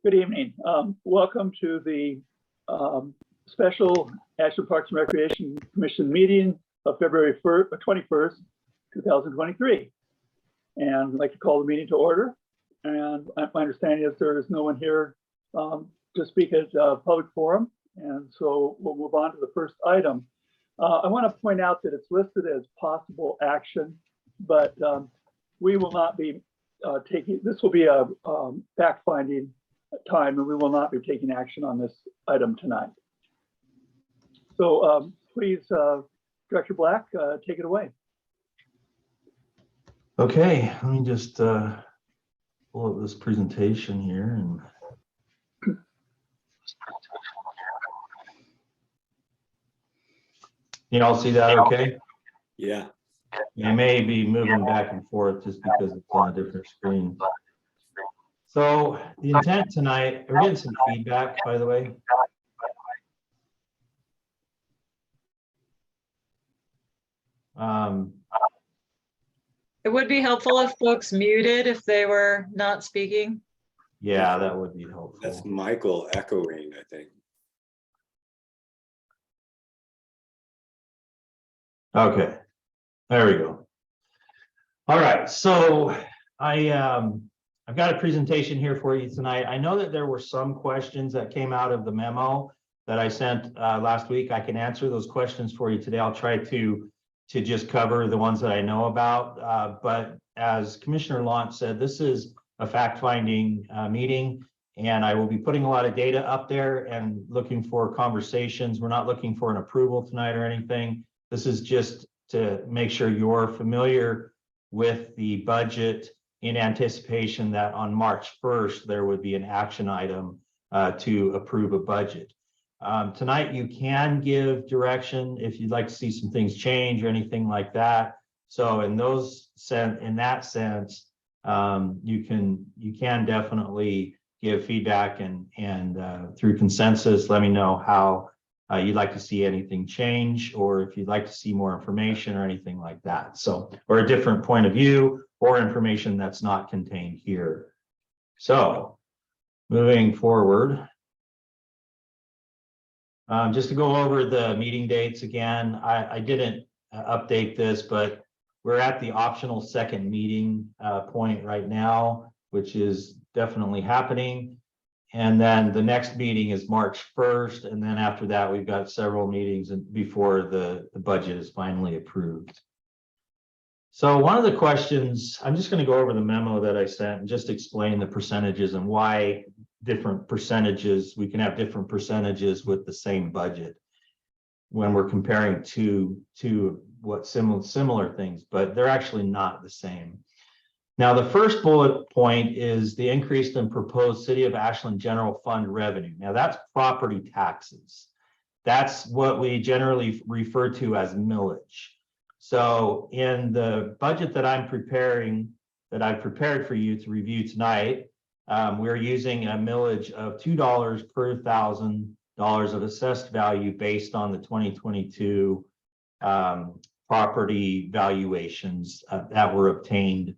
Good evening. Welcome to the special Ashland Parks and Recreation Commission meeting of February 21st, 2023. And I'd like to call the meeting to order. And my understanding is there is no one here to speak at a public forum. And so we'll move on to the first item. I want to point out that it's listed as possible action, but we will not be this will be a fact-finding time, and we will not be taking action on this item tonight. So please, Director Black, take it away. Okay, let me just pull up this presentation here. And you all see that okay? Yeah. I may be moving back and forth just because it's on a different screen. So the intent tonight, we're getting some feedback, by the way. It would be helpful if folks muted if they were not speaking. Yeah, that would be helpful. That's Michael echoing, I think. Okay, there we go. All right, so I've got a presentation here for you tonight. I know that there were some questions that came out of the memo that I sent last week. I can answer those questions for you today. I'll try to just cover the ones that I know about. But as Commissioner Launch said, this is a fact-finding meeting, and I will be putting a lot of data up there and looking for conversations. We're not looking for an approval tonight or anything. This is just to make sure you're familiar with the budget in anticipation that on March 1st, there would be an action item to approve a budget. Tonight, you can give direction if you'd like to see some things change or anything like that. So in that sense, you can definitely give feedback and through consensus, let me know how you'd like to see anything change, or if you'd like to see more information or anything like that. So, or a different point of view or information that's not contained here. So moving forward, just to go over the meeting dates again, I didn't update this, but we're at the optional second meeting point right now, which is definitely happening. And then the next meeting is March 1st. And then after that, we've got several meetings before the budget is finally approved. So one of the questions, I'm just going to go over the memo that I sent and just explain the percentages and why different percentages, we can have different percentages with the same budget when we're comparing to what similar things, but they're actually not the same. Now, the first bullet point is the increased and proposed City of Ashland general fund revenue. Now, that's property taxes. That's what we generally refer to as millage. So in the budget that I'm preparing, that I've prepared for you to review tonight, we're using a millage of $2 per $1,000 of assessed value based on the 2022 property valuations that were obtained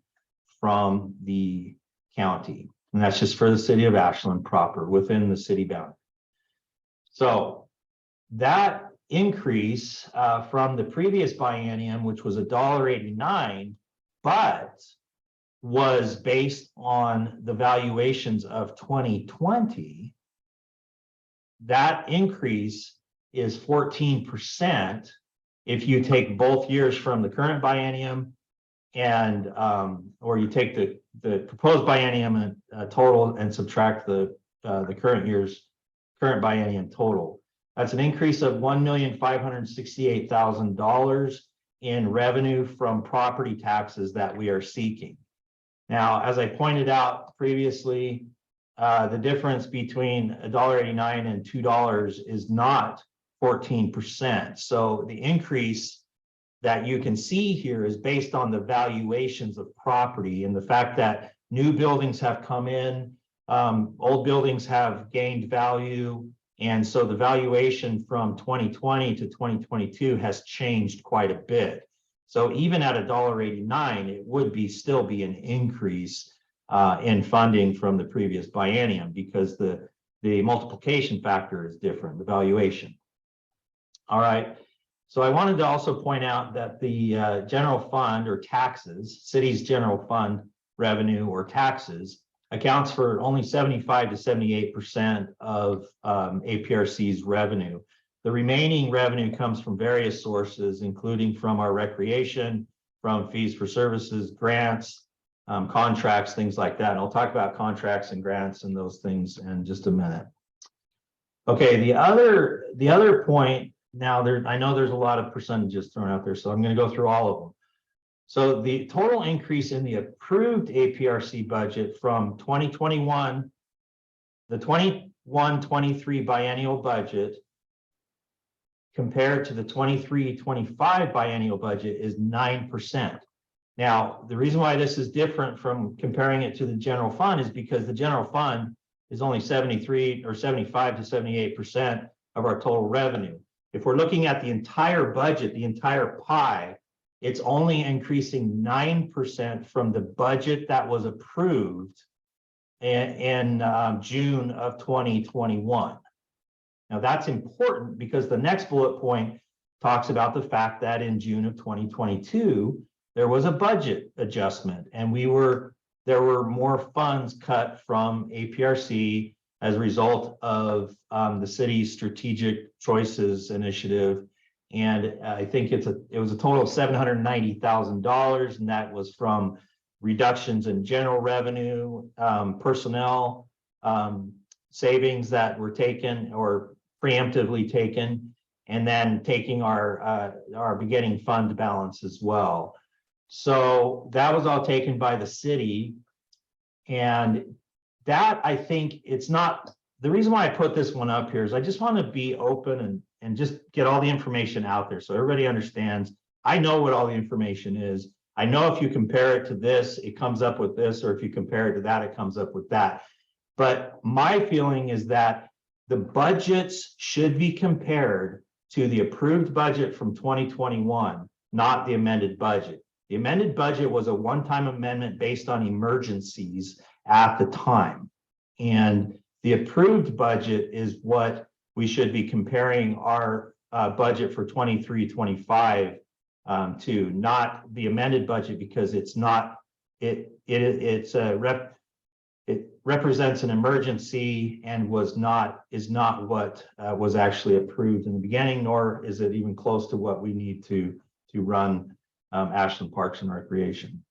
from the county. And that's just for the city of Ashland proper within the city boundary. So that increase from the previous biennium, which was $1.89, but was based on the valuations of 2020, that increase is 14% if you take both years from the current biennium and or you take the proposed biennium total and subtract the current year's current biennium total. That's an increase of $1,568,000 in revenue from property taxes that we are seeking. Now, as I pointed out previously, the difference between $1.89 and $2 is not 14%. So the increase that you can see here is based on the valuations of property and the fact that new buildings have come in, old buildings have gained value, and so the valuation from 2020 to 2022 has changed quite a bit. So even at $1.89, it would still be an increase in funding from the previous biennium because the multiplication factor is different, the valuation. All right. So I wanted to also point out that the general fund or taxes, city's general fund revenue or taxes accounts for only 75 to 78% of APRC's revenue. The remaining revenue comes from various sources, including from our recreation, from fees for services, grants, contracts, things like that. And I'll talk about contracts and grants and those things in just a minute. Okay, the other point, now I know there's a lot of percentages thrown out there, so I'm going to go through all of them. So the total increase in the approved APRC budget from 2021, the 21-23 biennial budget compared to the 23-25 biennial budget is 9%. Now, the reason why this is different from comparing it to the general fund is because the general fund is only 73 or 75 to 78% of our total revenue. If we're looking at the entire budget, the entire pie, it's only increasing 9% from the budget that was approved in June of 2021. Now that's important because the next bullet point talks about the fact that in June of 2022, there was a budget adjustment and there were more funds cut from APRC as a result of the city's strategic choices initiative. And I think it was a total of $790,000, and that was from reductions in general revenue, personnel savings that were taken or preemptively taken, and then taking our beginning fund balance as well. So that was all taken by the city. And that, I think, it's not the reason why I put this one up here is I just want to be open and just get all the information out there so everybody understands. I know what all the information is. I know if you compare it to this, it comes up with this, or if you compare it to that, it comes up with that. But my feeling is that the budgets should be compared to the approved budget from 2021, not the amended budget. The amended budget was a one-time amendment based on emergencies at the time. And the approved budget is what we should be comparing our budget for 23-25 to, not the amended budget, because it's not, it represents an emergency and is not what was actually approved in the beginning, nor is it even close to what we need to run Ashland Parks and Recreation.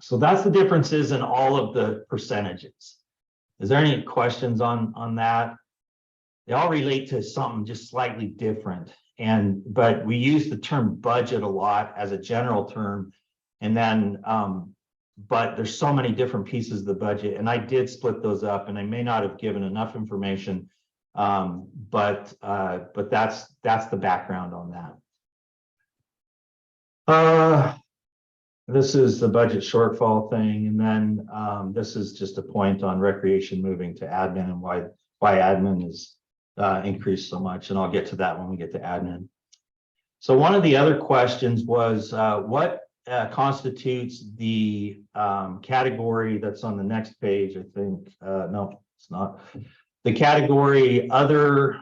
So that's the differences in all of the percentages. Is there any questions on that? They all relate to something just slightly different. But we use the term budget a lot as a general term. And then, but there's so many different pieces of the budget, and I did split those up, and I may not have given enough information, but that's the background on that. This is the budget shortfall thing, and then this is just a point on recreation moving to admin and why admin is increased so much, and I'll get to that when we get to admin. So one of the other questions was what constitutes the category that's on the next page, I think. No, it's not. The category other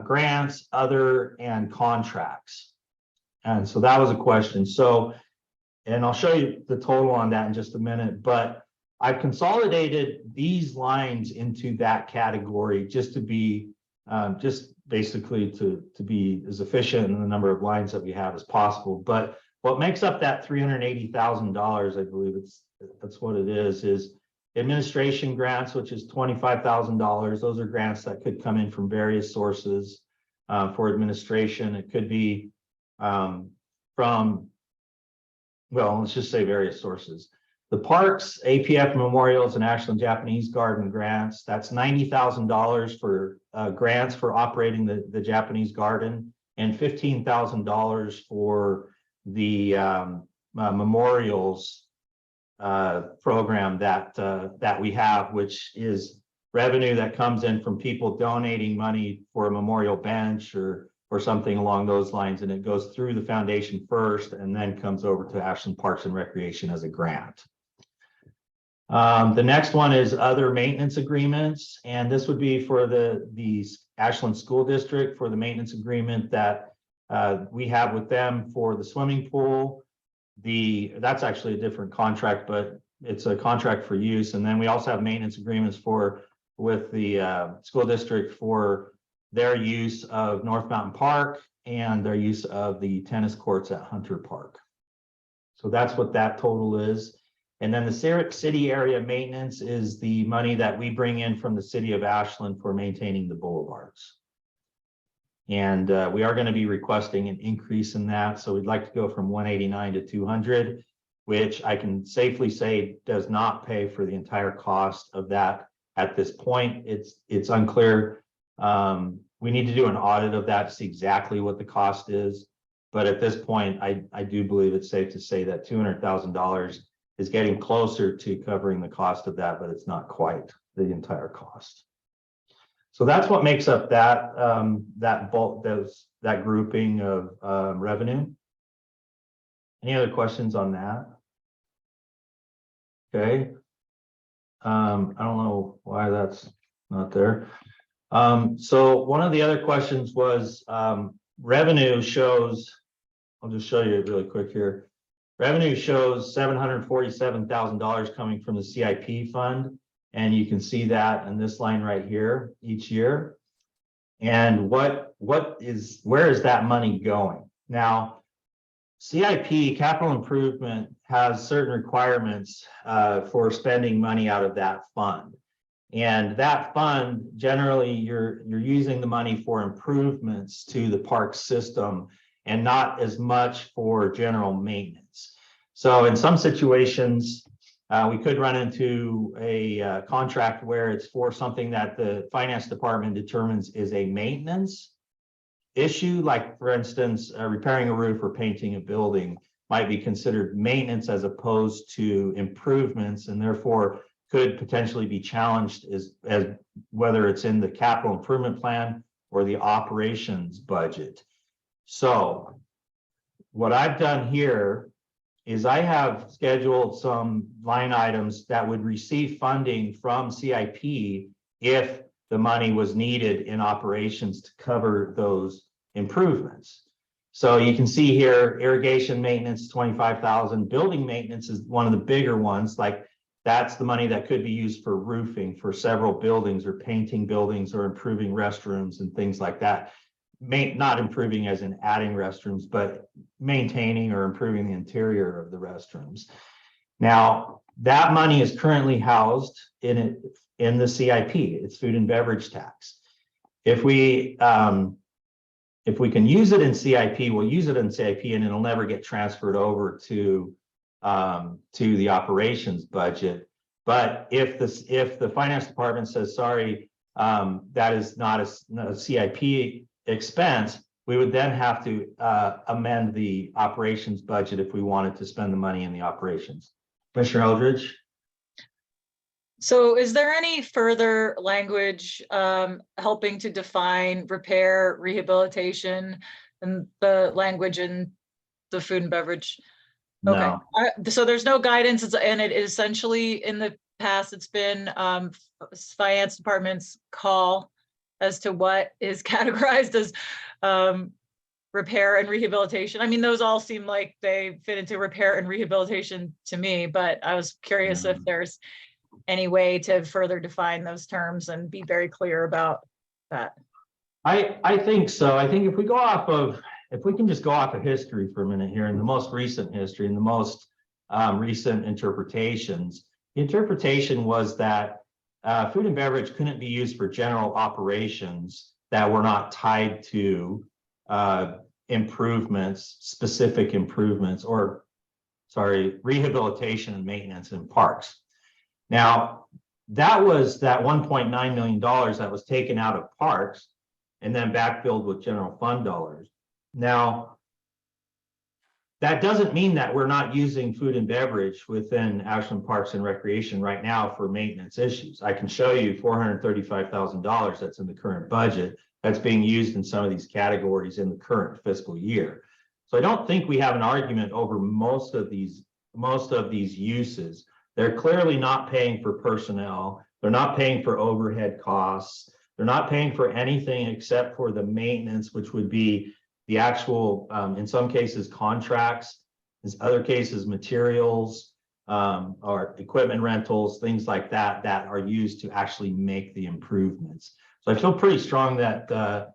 grants, other, and contracts. And so that was a question. So, and I'll show you the total on that in just a minute, but I've consolidated these lines into that category just to be, just basically to be as efficient in the number of lines that we have as possible. But what makes up that $380,000, I believe that's what it is administration grants, which is $25,000. Those are grants that could come in from various sources for administration. It could be from, well, let's just say various sources. The parks, APF memorials, and Ashland Japanese Garden grants, that's $90,000 for grants for operating the Japanese garden, and $15,000 for the memorials program that we have, which is revenue that comes in from people donating money for a memorial bench or something along those lines, and it goes through the foundation first and then comes over to Ashland Parks and Recreation as a grant. The next one is other maintenance agreements, and this would be for the Ashland School District for the maintenance agreement that we have with them for the swimming pool. That's actually a different contract, but it's a contract for use. And then we also have maintenance agreements with the school district for their use of North Mountain Park and their use of the tennis courts at Hunter Park. So that's what that total is. And then the city area maintenance is the money that we bring in from the city of Ashland for maintaining the boulevards. And we are going to be requesting an increase in that. So we'd like to go from 189 to 200, which I can safely say does not pay for the entire cost of that at this point. It's unclear. We need to do an audit of that to see exactly what the cost is. But at this point, I do believe it's safe to say that $200,000 is getting closer to covering the cost of that, but it's not quite the entire cost. So that's what makes up that that grouping of revenue. Any other questions on that? Okay. I don't know why that's not there. So one of the other questions was revenue shows, I'll just show you really quick here. Revenue shows $747,000 coming from the CIP fund. And you can see that in this line right here each year. And where is that money going? Now, CIP, capital improvement, has certain requirements for spending money out of that fund. And that fund, generally, you're using the money for improvements to the park system and not as much for general maintenance. So in some situations, we could run into a contract where it's for something that the finance department determines is a maintenance issue, like for instance, repairing a roof or painting a building might be considered maintenance as opposed to improvements, and therefore could potentially be challenged as whether it's in the capital improvement plan or the operations budget. So what I've done here is I have scheduled some line items that would receive funding from CIP if the money was needed in operations to cover those improvements. So you can see here, irrigation maintenance, 25,000. Building maintenance is one of the bigger ones. Like that's the money that could be used for roofing for several buildings or painting buildings or improving restrooms and things like that. Not improving as in adding restrooms, but maintaining or improving the interior of the restrooms. Now, that money is currently housed in the CIP. It's food and beverage tax. If we can use it in CIP, we'll use it in CIP, and it'll never get transferred over to the operations budget. But if the finance department says, sorry, that is not a CIP expense, we would then have to amend the operations budget if we wanted to spend the money in the operations. Commissioner Eldridge? So is there any further language helping to define repair, rehabilitation, and the language in the food and beverage? Okay. No. So there's no guidance, and it is essentially in the past, it's been finance department's call as to what is categorized as repair and rehabilitation. I mean, those all seem like they fit into repair and rehabilitation to me, but I was curious if there's any way to further define those terms and be very clear about that. I think so. I think if we can just go off of history for a minute here, in the most recent history and the most recent interpretations, the interpretation was that food and beverage couldn't be used for general operations that were not tied to improvements, specific improvements, or rehabilitation and maintenance in parks. Now, that was that $1.9 million that was taken out of parks and then backfilled with general fund dollars. Now, that doesn't mean that we're not using food and beverage within Ashland Parks and Recreation right now for maintenance issues. I can show you $435,000 that's in the current budget that's being used in some of these categories in the current fiscal year. So I don't think we have an argument over most of these uses. They're clearly not paying for personnel. They're not paying for overhead costs. They're not paying for anything except for the maintenance, which would be the actual, in some cases, contracts, in other cases, materials, or equipment rentals, things like that, that are used to actually make the improvements. So I feel pretty strong that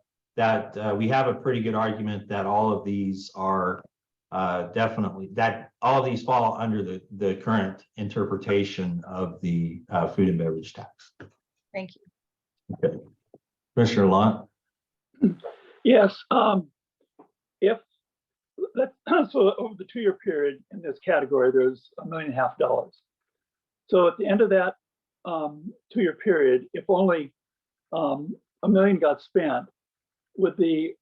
we have a pretty good argument that all of these are definitely, that all of these fall under the current interpretation of the food and beverage tax. Thank you. Okay. Commissioner Lott? Yes, if, so over the 2-year period in this category, there's $1.5 million. So at the end of that 2-year period, if only $1 million got spent, would the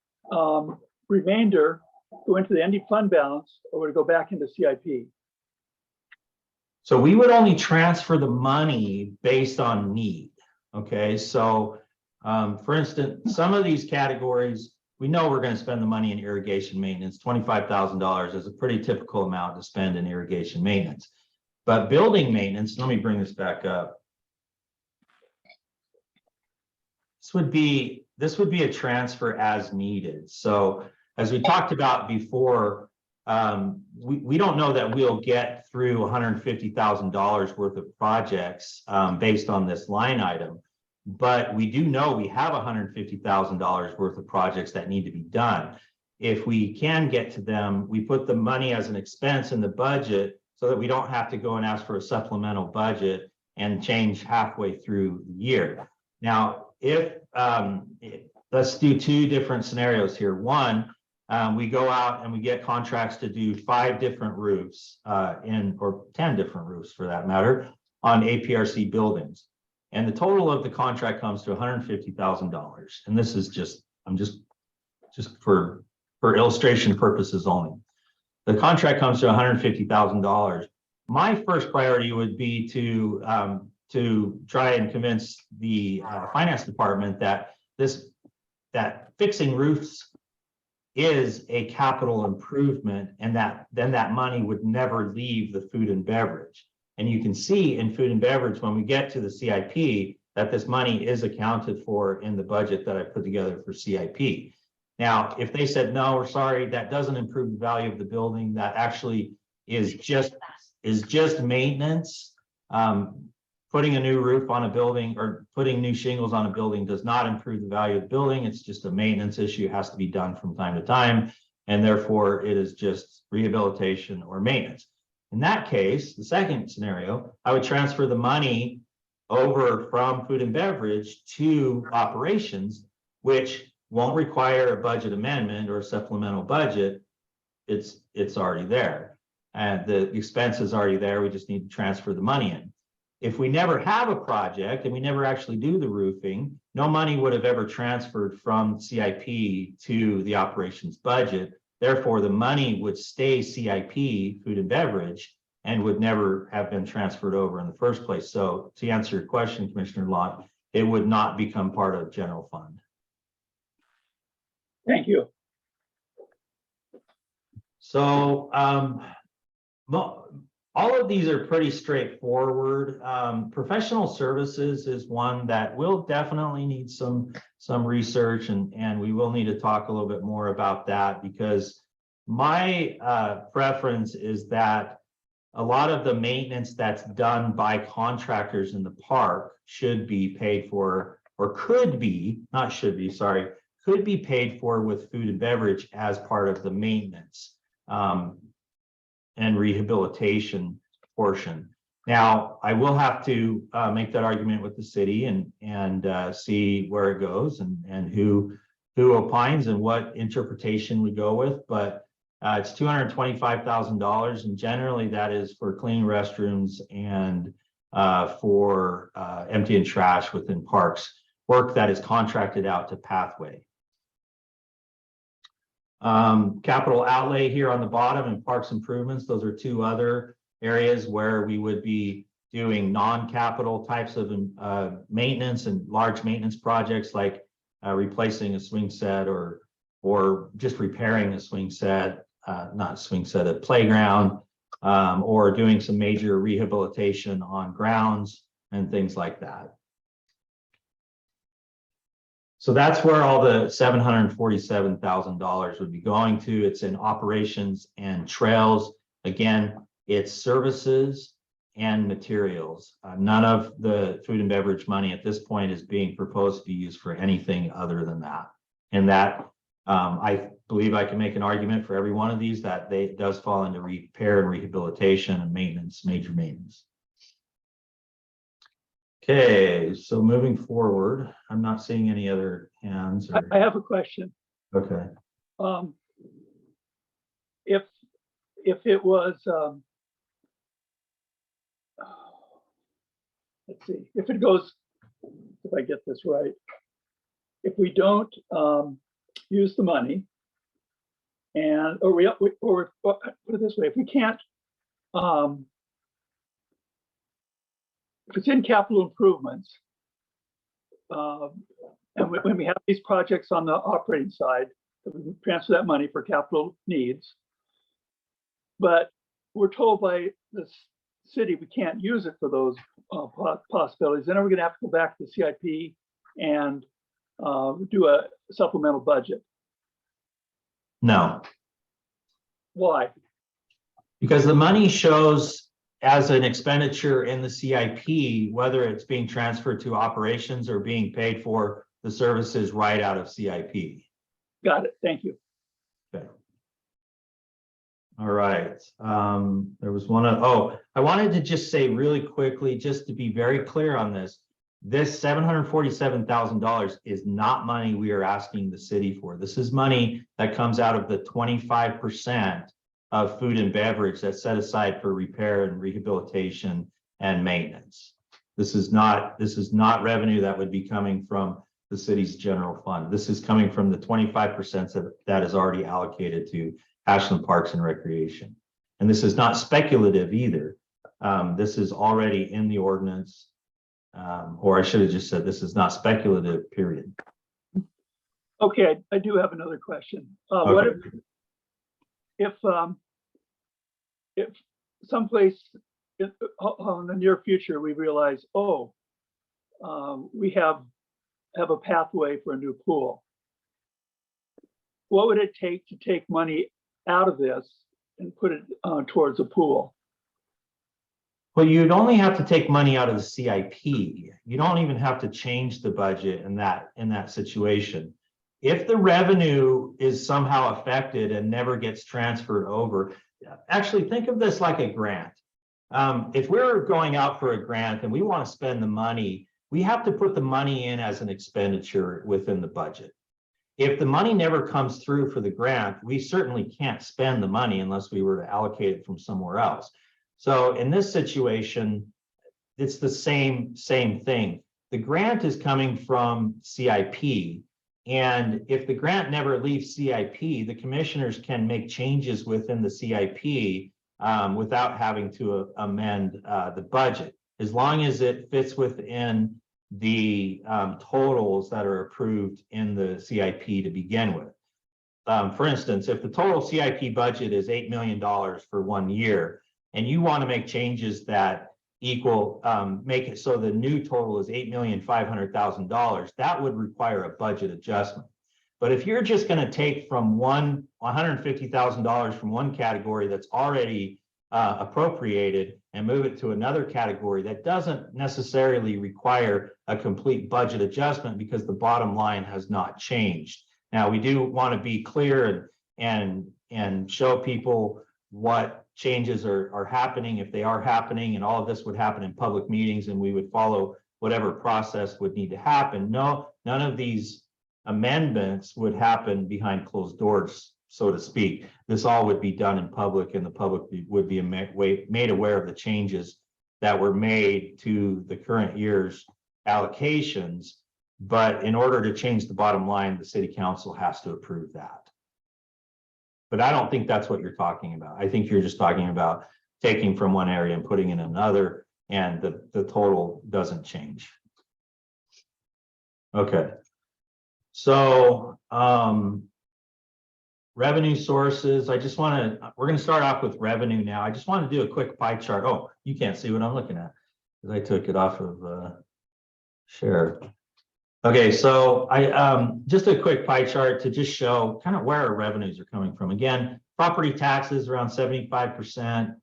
remainder go into the ending fund balance, or would it go back into CIP? So we would only transfer the money based on need. Okay, so for instance, some of these categories, we know we're going to spend the money in irrigation maintenance. $25,000 is a pretty typical amount to spend in irrigation maintenance. But building maintenance, let me bring this back up. This would be a transfer as needed. So as we talked about before, we don't know that we'll get through $150,000 worth of projects based on this line item, but we do know we have $150,000 worth of projects that need to be done. If we can get to them, we put the money as an expense in the budget so that we don't have to go and ask for a supplemental budget and change halfway through the year. Now, if let's do 2 different scenarios here. One, we go out and we get contracts to do 5 different roofs or 10 different roofs for that matter on APRC buildings. And the total of the contract comes to $150,000. And this is just for illustration purposes only. The contract comes to $150,000. My first priority would be to try and convince the finance department that fixing roofs is a capital improvement, and then that money would never leave the food and beverage. And you can see in food and beverage when we get to the CIP that this money is accounted for in the budget that I put together for CIP. Now, if they said, no, we're sorry, that doesn't improve the value of the building, that actually is just maintenance. Putting a new roof on a building or putting new shingles on a building does not improve the value of the building. It's just a maintenance issue. It has to be done from time to time. And therefore it is just rehabilitation or maintenance. In that case, the second scenario, I would transfer the money over from food and beverage to operations, which won't require a budget amendment or a supplemental budget. It's already there. And the expense is already there. We just need to transfer the money in. If we never have a project and we never actually do the roofing, no money would have ever transferred from CIP to the operations budget. Therefore, the money would stay CIP, food and beverage, and would never have been transferred over in the first place. So to answer your question, Commissioner Lott, it would not become part of general fund. Thank you. So all of these are pretty straightforward. Professional services is one that will definitely need some research, and we will need to talk a little bit more about that, because my preference is that a lot of the maintenance that's done by contractors in the park should be paid for, or could be, not should be, sorry, could be paid for with food and beverage as part of the maintenance and rehabilitation portion. Now, I will have to make that argument with the city and see where it goes and who opines and what interpretation we go with, but it's $225,000, and generally that is for cleaning restrooms and for emptying trash within parks, work that is contracted out to Pathway. Capital outlay here on the bottom and parks improvements, those are 2 other areas where we would be doing non-capital types of maintenance and large maintenance projects, like replacing a swing set or just repairing a swing set, not swing set, a playground, or doing some major rehabilitation on grounds and things like that. So that's where all the $747,000 would be going to. It's in operations and trails. Again, it's services and materials. None of the food and beverage money at this point is being proposed to be used for anything other than that. And that I believe I can make an argument for every one of these that it does fall into repair and rehabilitation and maintenance, major maintenance. Okay, so moving forward, I'm not seeing any other hands. I have a question. Okay. If it was, let's see, if it goes, if I get this right, if we don't use the money, and or put it this way, if we can't, if it's in capital improvements, and when we have these projects on the operating side, we can transfer that money for capital needs. But we're told by the city we can't use it for those possibilities. Then we're going to have to go back to the CIP and do a supplemental budget. No, Why? because the money shows as an expenditure in the CIP, whether it's being transferred to operations or being paid for the services right out of CIP. Got it. Thank you. Okay. All right. There was one of, I wanted to just say really quickly, just to be very clear on this, this $747,000 is not money we are asking the city for. This is money that comes out of the 25% of food and beverage that's set aside for repair and rehabilitation and maintenance. This is not revenue that would be coming from the city's general fund. This is coming from the 25% that is already allocated to Ashland Parks and Recreation. And this is not speculative either. This is already in the ordinance, or I should have just said this is not speculative, period. Okay, I do have another question. Okay. What if someplace in the near future we realize, we have a pathway for a new pool? What would it take to take money out of this and put it towards a pool? Well, you'd only have to take money out of the CIP. You don't even have to change the budget in that situation. If the revenue is somehow affected and never gets transferred over, actually think of this like a grant. If we're going out for a grant and we want to spend the money, we have to put the money in as an expenditure within the budget. If the money never comes through for the grant, we certainly can't spend the money unless we were to allocate it from somewhere else. So in this situation, it's the same thing. The grant is coming from CIP. And if the grant never leaves CIP, the commissioners can make changes within the CIP without having to amend the budget, as long as it fits within the totals that are approved in the CIP to begin with. For instance, if the total CIP budget is $8 million for 1 year, and you want to make changes that equal, make it so the new total is $8,500,000, that would require a budget adjustment. But if you're just going to take from $150,000 from one category that's already appropriated and move it to another category, that doesn't necessarily require a complete budget adjustment because the bottom line has not changed. Now, we do want to be clear and show people what changes are happening, if they are happening, and all of this would happen in public meetings and we would follow whatever process would need to happen. No, none of these amendments would happen behind closed doors, so to speak. This all would be done in public, and the public would be made aware of the changes that were made to the current year's allocations. But in order to change the bottom line, the city council has to approve that. But I don't think that's what you're talking about. I think you're just talking about taking from one area and putting in another, and the total doesn't change. Okay. So revenue sources, we're going to start off with revenue now. I just want to do a quick pie chart. Oh, you can't see what I'm looking at because I took it off of share. Okay, so just a quick pie chart to just show kind of where our revenues are coming from. Again, property taxes around 75%.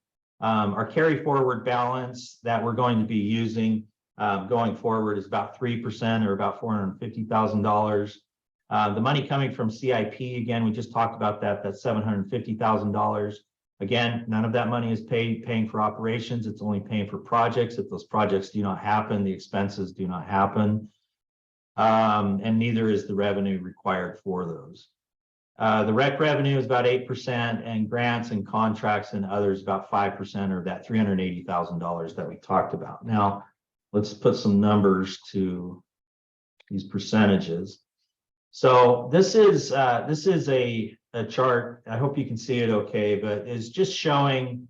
Our carry forward balance that we're going to be using going forward is about 3% or about $450,000. The money coming from CIP, again, we just talked about that, that's $750,000. Again, none of that money is paying for operations. It's only paying for projects. If those projects do not happen, the expenses do not happen. And neither is the revenue required for those. The rec revenue is about 8%, and grants and contracts and others about 5%, or that $380,000 that we talked about. Now, let's put some numbers to these percentages. So this is a chart. I hope you can see it okay, but it's just showing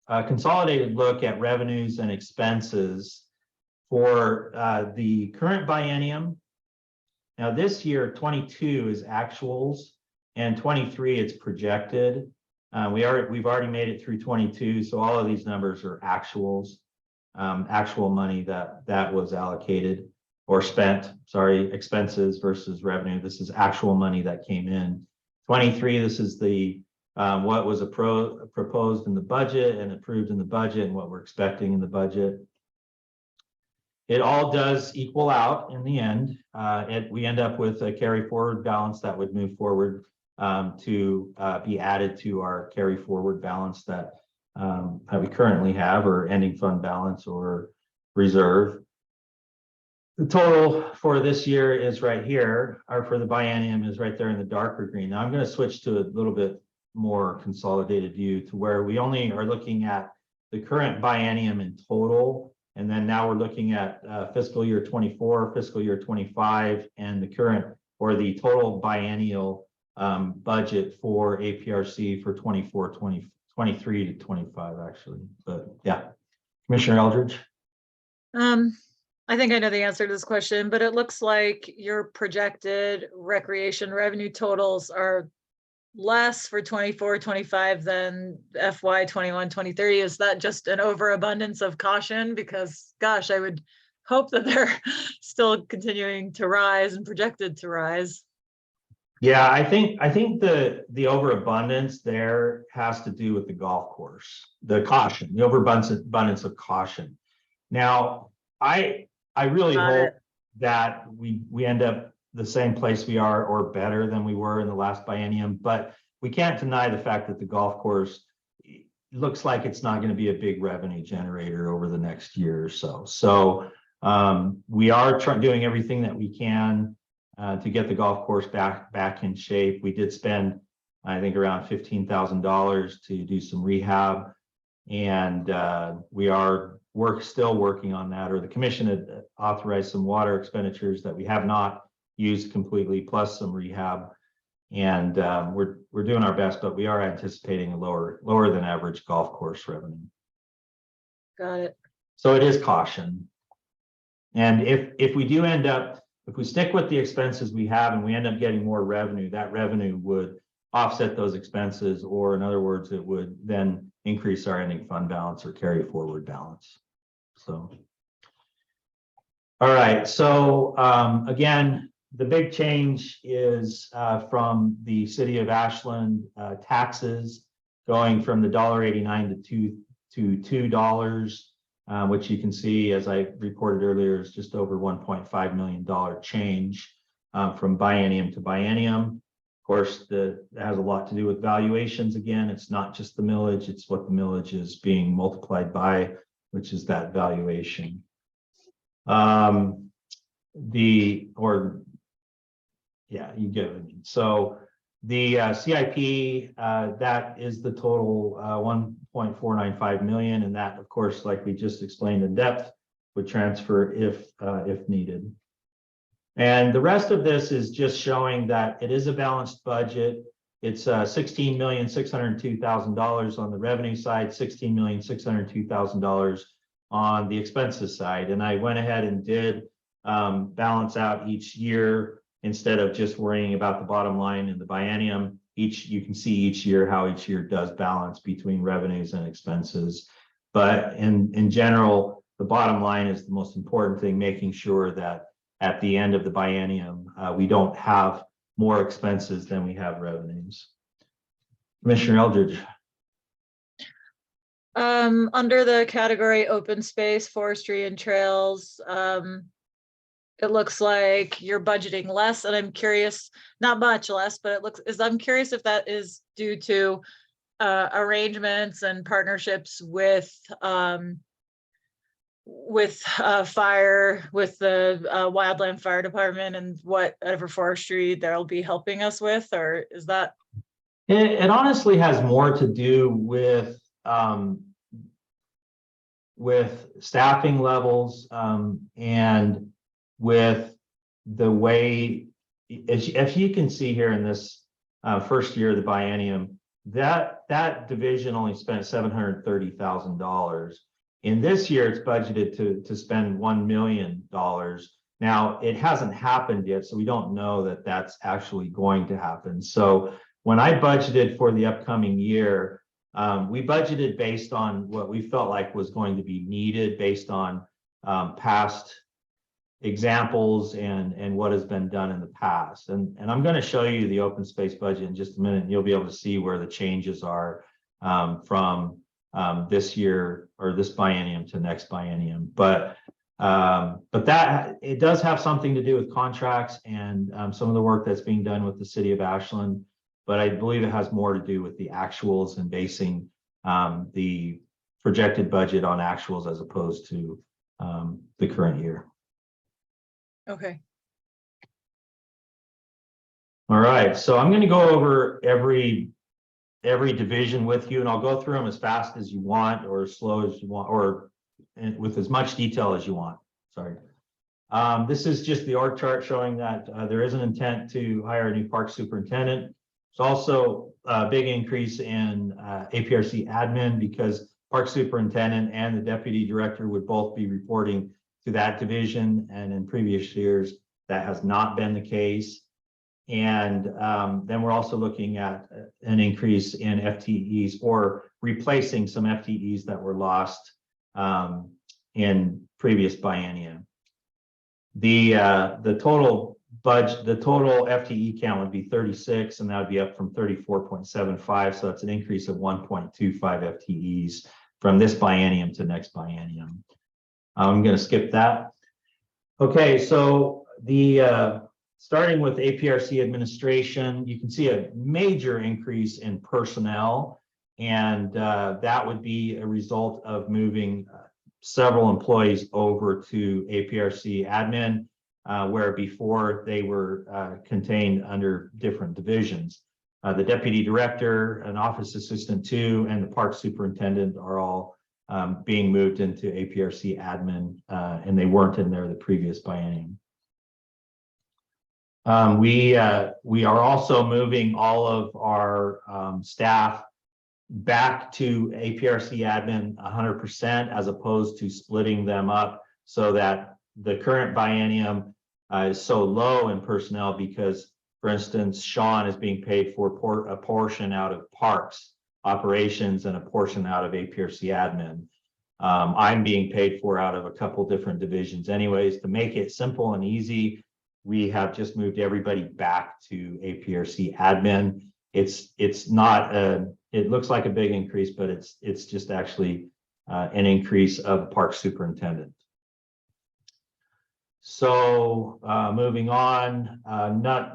a consolidated look at revenues and expenses for the current biennium. Now this year, 22 is actuals, and 23 it's projected. We've already made it through 22, so all of these numbers are actuals, actual money that was allocated or spent. Sorry, expenses versus revenue. This is actual money that came in. 23, this is the what was proposed in the budget and approved in the budget and what we're expecting in the budget. It all does equal out in the end. We end up with a carry forward balance that would move forward to be added to our carry forward balance that we currently have, or ending fund balance or reserve. The total for this year is right here, or for the biennium is right there in the darker green. Now I'm going to switch to a little bit more consolidated view to where we only are looking at the current biennium in total. And then now we're looking at fiscal year 24, fiscal year 25, and the current or the total biennial budget for APRC for 24, 23 to 25, actually. But yeah, Commissioner Eldridge. I think I know the answer to this question, but it looks like your projected recreation revenue totals are less for 24, 25 than FY 21, 23. Is that just an overabundance of caution? Because gosh, I would hope that they're still continuing to rise and projected to rise. Yeah, I think the overabundance there has to do with the golf course, the caution, the overabundance of caution. Now, I really hope that we end up the same place we are or better than we were in the last biennium, but we can't deny the fact that the golf course looks like it's not going to be a big revenue generator over the next year or so. So we are doing everything that we can to get the golf course back in shape. We did spend, I think, around $15,000 to do some rehab, and we are still working on that, or the commission had authorized some water expenditures that we have not used completely, plus some rehab. And we're doing our best, but we are anticipating a lower than average golf course revenue. Got it. So it is caution. And if we do end up, if we stick with the expenses we have and we end up getting more revenue, that revenue would offset those expenses, or in other words, it would then increase our ending fund balance or carry forward balance. So, all right. So again, the big change is from the city of Ashland taxes going from the $1.89 to $2, which you can see, as I reported earlier, is just over $1.5 million change from biennium to biennium. Of course, that has a lot to do with valuations. Again, it's not just the millage, it's what the millage is being multiplied by, which is that valuation. Yeah, you get what I mean. So the CIP, that is the total 1.495 million, and that, of course, like we just explained in depth, would transfer if needed. And the rest of this is just showing that it is a balanced budget. It's $16,602,000 on the revenue side, $16,602,000 on the expenses side. And I went ahead and did balance out each year instead of just worrying about the bottom line in the biennium. you can see each year how each year does balance between revenues and expenses. But in general, the bottom line is the most important thing, making sure that at the end of the biennium, we don't have more expenses than we have revenues. Commissioner Eldridge. Under the category open space, forestry and trails, it looks like you're budgeting less, and I'm curious, not much less, but I'm curious if that is due to arrangements and partnerships with fire, with the Wildland Fire Department and whatever forestry they'll be helping us with, or is that? It honestly has more to do with staffing levels and with the way, as you can see here in this first year of the biennium, that division only spent $730,000. In this year, it's budgeted to spend $1 million. Now, it hasn't happened yet, so we don't know that that's actually going to happen. So when I budgeted for the upcoming year, we budgeted based on what we felt like was going to be needed based on past examples and what has been done in the past. And I'm going to show you the open space budget in just a minute, and you'll be able to see where the changes are from this year or this biennium to next biennium. But that it does have something to do with contracts and some of the work that's being done with the city of Ashland. But I believe it has more to do with the actuals and basing the projected budget on actuals as opposed to the current year. Okay. All right, so I'm going to go over every division with you, and I'll go through them as fast as you want, or as slow as you want, or with as much detail as you want. Sorry. This is just the org chart showing that there is an intent to hire a new park superintendent. There's also a big increase in APRC admin because park superintendent and the deputy director would both be reporting to that division, and in previous years that has not been the case. And then we're also looking at an increase in FTEs or replacing some FTEs that were lost in previous biennium. The total budget, the total FTE count would be 36, and that would be up from 34.75. So that's an increase of 1.25 FTEs from this biennium to next biennium. I'm going to skip that. Okay, so the starting with APRC administration, you can see a major increase in personnel, and that would be a result of moving several employees over to APRC admin, where before they were contained under different divisions. The deputy director, an office assistant 2, and the park superintendent are all being moved into APRC admin, and they weren't in there the previous biennium. We are also moving all of our staff back to APRC admin 100%, as opposed to splitting them up, so that the current biennium is so low in personnel because, for instance, Sean is being paid for a portion out of parks operations and a portion out of APRC admin. I'm being paid for out of a couple different divisions. Anyways, to make it simple and easy, we have just moved everybody back to APRC admin. It's not it looks like a big increase, but it's just actually an increase of park superintendent. So moving on,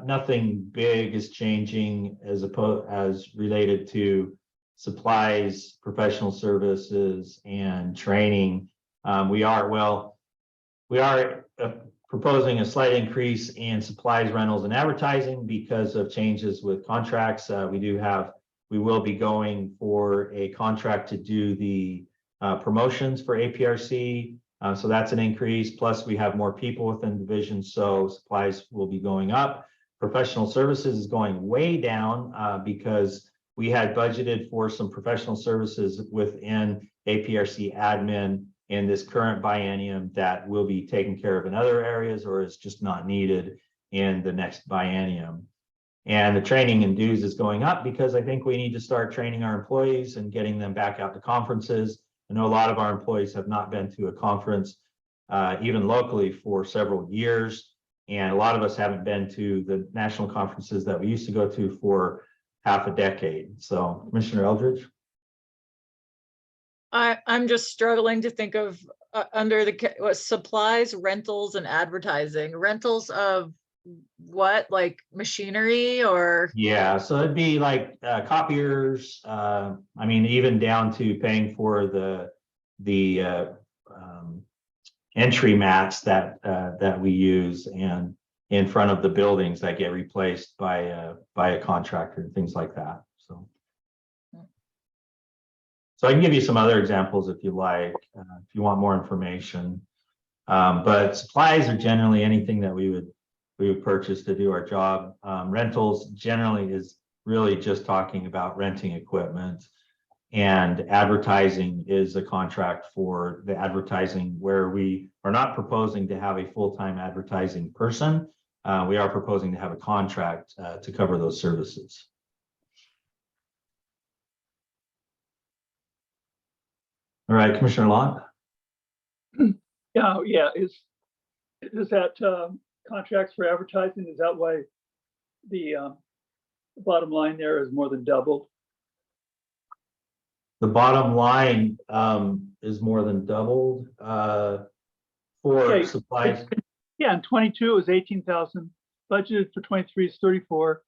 nothing big is changing as related to supplies, professional services, and training. We are proposing a slight increase in supplies, rentals, and advertising because of changes with contracts. We will be going for a contract to do the promotions for APRC. So that's an increase. Plus, we have more people within divisions, so supplies will be going up. Professional services is going way down because we had budgeted for some professional services within APRC admin in this current biennium that will be taken care of in other areas, or is just not needed in the next biennium. And the training and dues is going up because I think we need to start training our employees and getting them back out to conferences. I know a lot of our employees have not been to a conference, even locally, for several years. And a lot of us haven't been to the national conferences that we used to go to for half a decade. So, Commissioner Eldridge? I'm just struggling to think of under the what supplies, rentals, and advertising. Rentals of what, like machinery or? Yeah, so it'd be like copiers. I mean, even down to paying for the entry mats that we use and in front of the buildings that get replaced by a contractor and things like that. So I can give you some other examples if you like, if you want more information. But supplies are generally anything that we would purchase to do our job. Rentals generally is really just talking about renting equipment, and advertising is a contract for the advertising where we are not proposing to have a full-time advertising person. We are proposing to have a contract to cover those services. All right, Commissioner Lott. Yeah. Is that contracts for advertising? Is that why the bottom line there is more than doubled? The bottom line is more than doubled for supplies. Yeah, in 22 is 18,000. Budgeted for 23 is 34.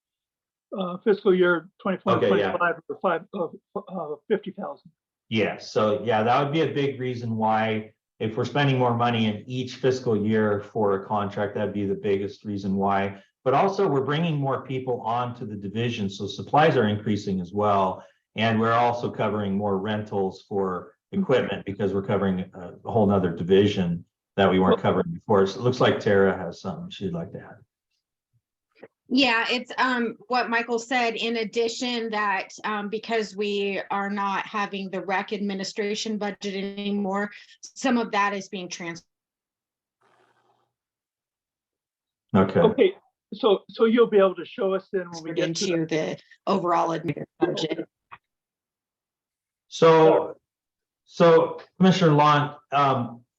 Fiscal year 24, Okay, 25 or 50,000. Yeah, so yeah, that would be a big reason why, if we're spending more money in each fiscal year for a contract, that'd be the biggest reason why. But also, we're bringing more people onto the division, so supplies are increasing as well. And we're also covering more rentals for equipment because we're covering a whole nother division that we weren't covering before. So it looks like Tara has something she'd like to add. Yeah, it's what Michael said. In addition, that because we are not having the rec administration budget anymore, some of that is being transferred. Okay, so you'll be able to show us then when we get into the overall administrative budget. So Commissioner Lott,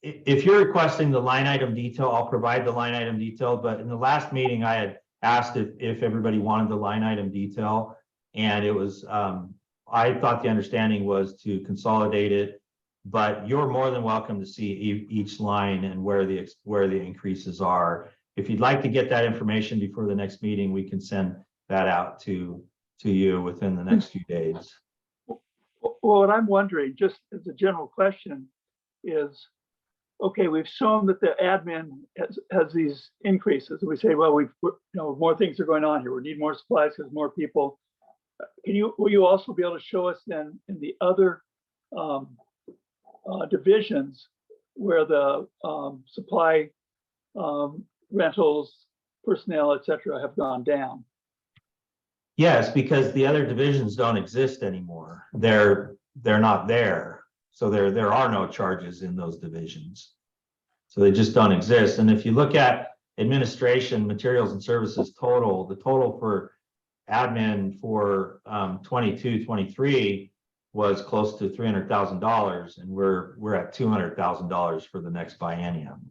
if you're requesting the line item detail, I'll provide the line item detail. But in the last meeting, I had asked if everybody wanted the line item detail, and it was I thought the understanding was to consolidate it, but you're more than welcome to see each line and where the increases are. If you'd like to get that information before the next meeting, we can send that out to you within the next few days. Well, what I'm wondering, just as a general question, is, okay, we've shown that the admin has these increases. We say, well, more things are going on here. We need more supplies because more people. Will you also be able to show us then in the other divisions where the supply, rentals, personnel, et cetera, have gone down? Yes, because the other divisions don't exist anymore. They're not there. So there are no charges in those divisions. So they just don't exist. And if you look at administration, materials and services total, the total for admin for 22-23 was close to $300,000, and we're at $200,000 for the next biennium.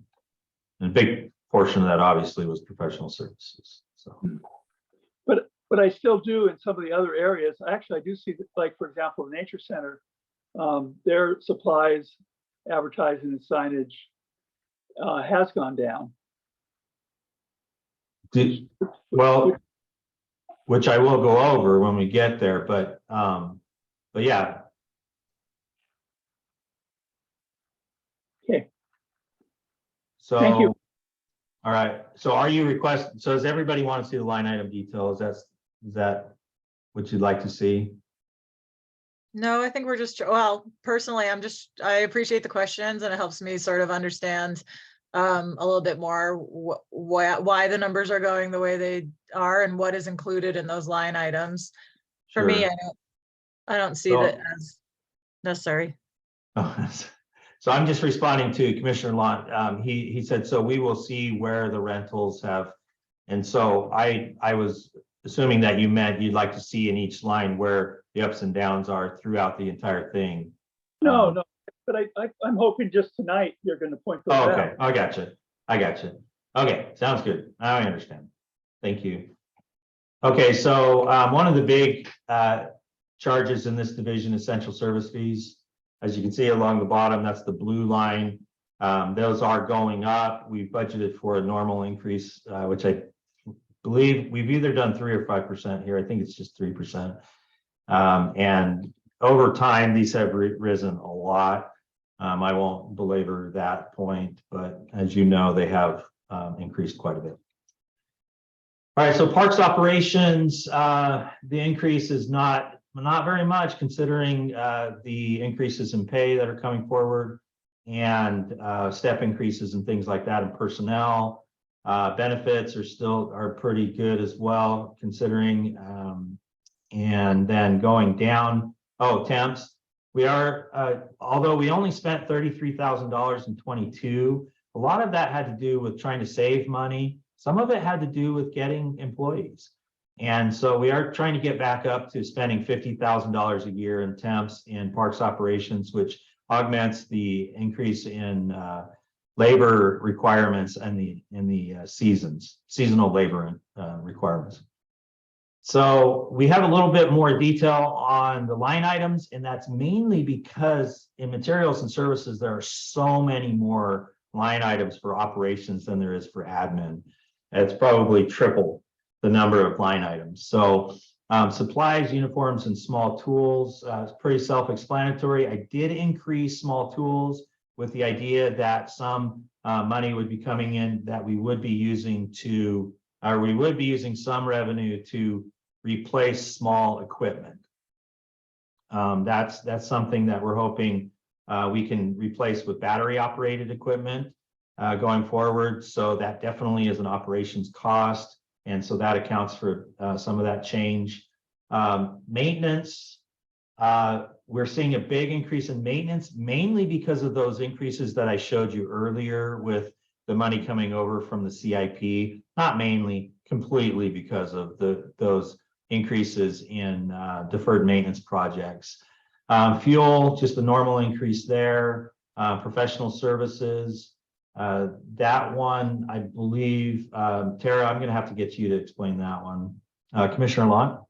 And a big portion of that obviously was professional services. So. But I still do in some of the other areas. Actually, I do see that, like, for example, the Nature Center, their supplies, advertising, and signage has gone down. Well, which I will go over when we get there, but yeah. Okay. So, thank you. All right. So are you requesting, so does everybody want to see the line item details? Is that what you'd like to see? No, I think we're just, well, personally, I appreciate the questions, and it helps me sort of understand a little bit more why the numbers are going the way they are and what is included in those line items. For Sure. me, I don't see that as necessary. So I'm just responding to Commissioner Lott. He said, so we will see where the rentals have. And so I was assuming that you meant you'd like to see in each line where the ups and downs are throughout the entire thing. No, no, but I'm hoping just tonight you're going to point those Oh, out. okay, I got you. I got you. Okay, sounds good. Now I understand. Thank you. Okay, so one of the big charges in this division is essential service fees. As you can see along the bottom, that's the blue line. Those are going up. We budgeted for a normal increase, which I believe we've either done 3 or 5% here. I think it's just 3%. And over time, these have risen a lot. I won't belabor that point, but as you know, they have increased quite a bit. All right, so parks operations, the increase is not very much considering the increases in pay that are coming forward and step increases and things like that in personnel. Benefits are pretty good as well, considering, and then going down, temps. We are, although we only spent $33,000 in 22, a lot of that had to do with trying to save money. Some of it had to do with getting employees. And so we are trying to get back up to spending $50,000 a year in temps in parks operations, which augments the increase in labor requirements and the seasonal labor requirements. So we have a little bit more detail on the line items, and that's mainly because in materials and services, there are so many more line items for operations than there is for admin. It's probably triple the number of line items. So supplies, uniforms, and small tools, it's pretty self-explanatory. I did increase small tools with the idea that some money would be coming in that we would be using some revenue to replace small equipment. That's something that we're hoping we can replace with battery operated equipment going forward. So that definitely is an operations cost. And so that accounts for some of that change. Maintenance, we're seeing a big increase in maintenance, mainly because of those increases that I showed you earlier with the money coming over from the CIP, not mainly, completely because of those increases in deferred maintenance projects. Fuel, just a normal increase there. Professional services, that one, I believe, Tara, I'm going to have to get you to explain that one. Commissioner Lott.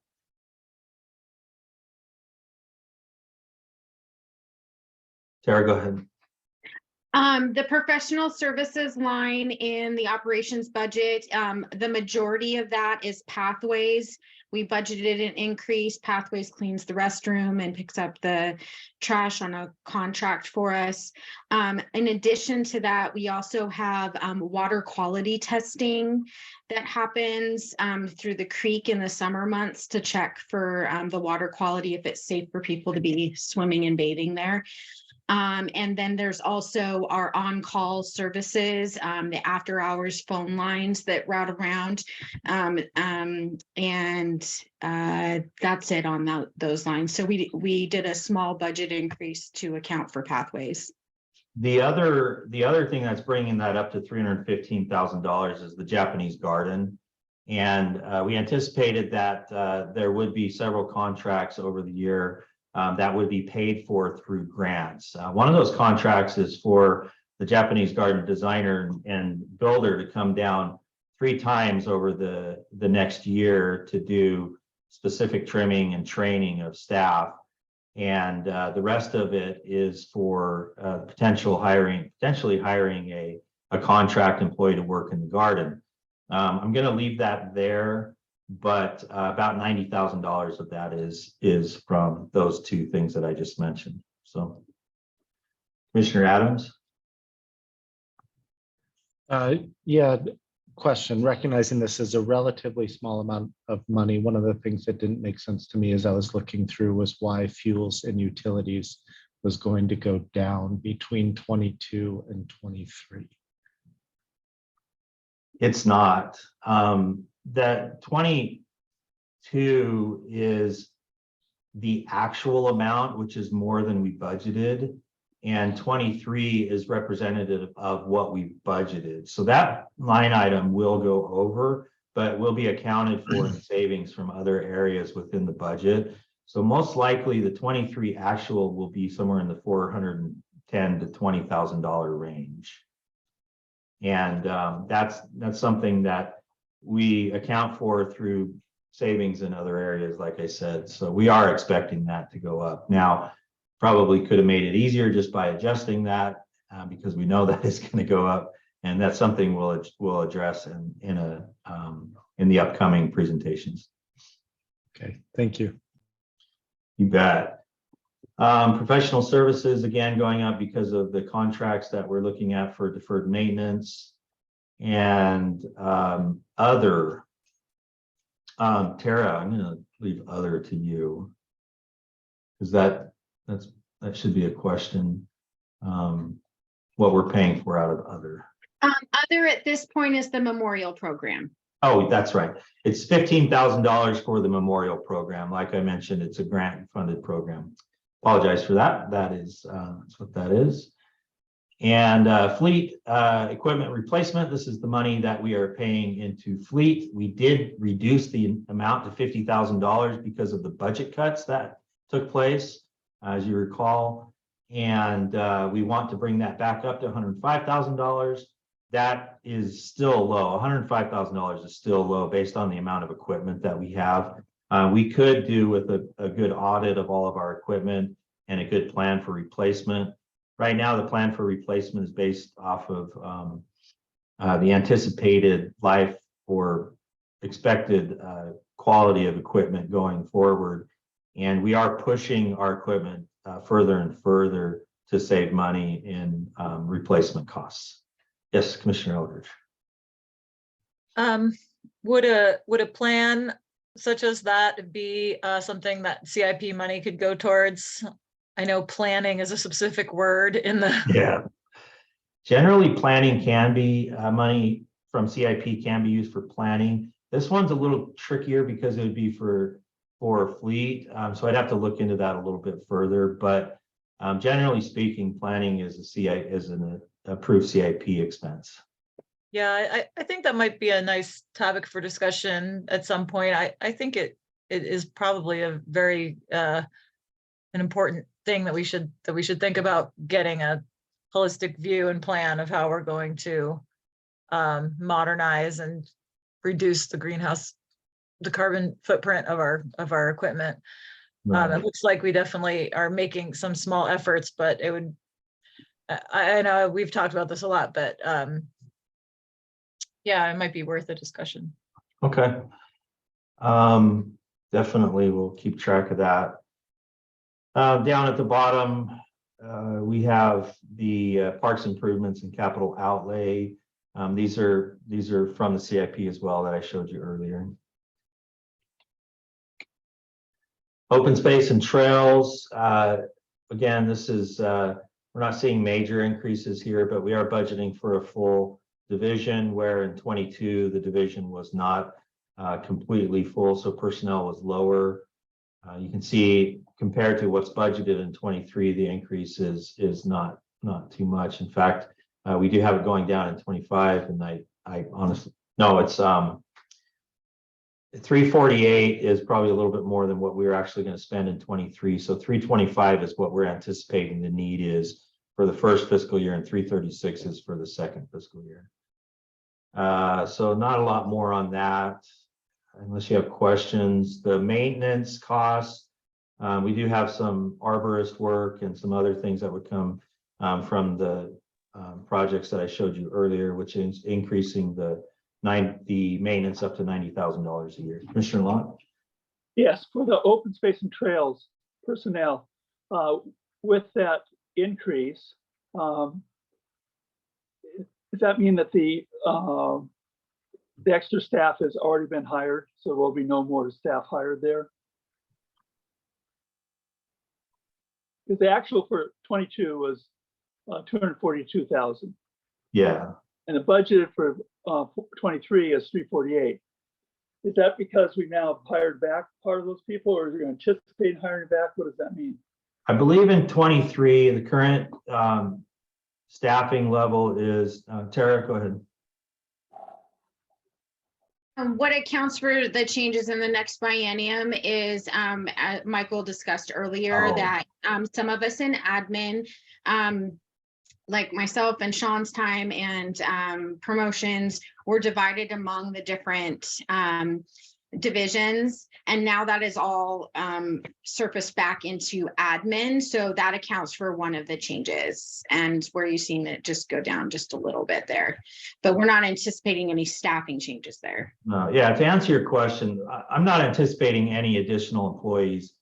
Tara, go ahead. The professional services line in the operations budget, the majority of that is Pathways. We budgeted an increase. Pathways cleans the restroom and picks up the trash on a contract for us. In addition to that, we also have water quality testing that happens through the creek in the summer months to check for the water quality, if it's safe for people to be swimming and bathing there. And then there's also our on-call services, the after hours phone lines that route around. That's it on those lines. So we did a small budget increase to account for Pathways. The other thing that's bringing that up to $315,000 is the Japanese garden. And we anticipated that there would be several contracts over the year that would be paid for through grants. One of those contracts is for the Japanese garden designer and builder to come down 3 times over the next year to do specific trimming and training of staff. And the rest of it is for potentially hiring a contract employee to work in the garden. I'm going to leave that there, but about $90,000 of that is from those 2 things that I just mentioned. So, Commissioner Adams. Yeah, question. Recognizing this is a relatively small amount of money, one of the things that didn't make sense to me as I was looking through was why fuels and utilities was going to go down between 22 and 23. It's not. That 22 is the actual amount, which is more than we budgeted, and 23 is representative of what we budgeted. So that line item will go over, but will be accounted for in savings from other areas within the budget. So most likely the 23 actual will be somewhere in the $410,000 to $20,000 range. And that's something that we account for through savings in other areas, like I said. So we are expecting that to go up. Now, probably could have made it easier just by adjusting that because we know that it's going to go up, and that's something we'll address in the upcoming presentations. Okay, thank you. You bet. Professional services, again, going up because of the contracts that we're looking at for deferred maintenance and other. Tara, I'm going to leave other to you because that should be a question. What we're paying for out of other. Other at this point is the memorial program. Oh, that's right. It's $15,000 for the memorial program. Like I mentioned, it's a grant funded program. Apologize for that. That's what that is. And fleet equipment replacement. This is the money that we are paying into fleet. We did reduce the amount to $50,000 because of the budget cuts that took place, as you recall. And we want to bring that back up to $105,000. That is still low. $105,000 is still low based on the amount of equipment that we have. We could do with a good audit of all of our equipment and a good plan for replacement. Right now, the plan for replacement is based off of the anticipated life or expected quality of equipment going forward. And we are pushing our equipment further and further to save money in replacement costs. Yes, Commissioner Eldridge. Would a plan such as that be something that CIP money could go towards? I know planning is a specific word in the. Yeah. Generally, planning can be money from CIP can be used for planning. This one's a little trickier because it would be for fleet. So I'd have to look into that a little bit further. But generally speaking, planning is an approved CIP expense. Yeah, I think that might be a nice topic for discussion at some point. I think it is probably a very an important thing that we should think about, getting a holistic view and plan of how we're going to modernize and reduce the carbon footprint of our equipment. Right. It looks like we definitely are making some small efforts, but it would, I know we've talked about this a lot, but yeah, it might be worth a discussion. Okay. Definitely we'll keep track of that. Down at the bottom, we have the parks improvements and capital outlay. These are from the CIP as well that I showed you earlier. Open space and trails. Again, this is we're not seeing major increases here, but we are budgeting for a full division, where in 22 the division was not completely full, so personnel was lower. You can see compared to what's budgeted in 23, the increase is not too much. In fact, we do have it going down in 25, and I honestly, no, it's 348 is probably a little bit more than what we were actually going to spend in 23. So 325 is what we're anticipating the need is for the first fiscal year, and 336 is for the second fiscal year. So not a lot more on that, unless you have questions. The maintenance costs, we do have some arborist work and some other things that would come from the projects that I showed you earlier, which is increasing the maintenance up to $90,000 a year. Commissioner Lott? Yes, for the open space and trails personnel, with that increase, does that mean that the extra staff has already been hired, so there will be no more staff hired there? Because the actual for 22 was 242,000. Yeah. And the budget for 23 is 348. Is that because we now hired back part of those people, or are you anticipating hiring back? What does that mean? I believe in 23, the current staffing level is, Tara, go ahead. What accounts for the changes in the next biennium is, Michael discussed earlier Oh. that some of us in admin, like myself and Sean's time and promotions were divided among the different divisions. And now that is all surfaced back into admin. So that accounts for one of the changes and where you've seen it just go down just a little bit there. But we're not anticipating any staffing changes there. No, yeah, to answer your question, I'm not anticipating any additional employees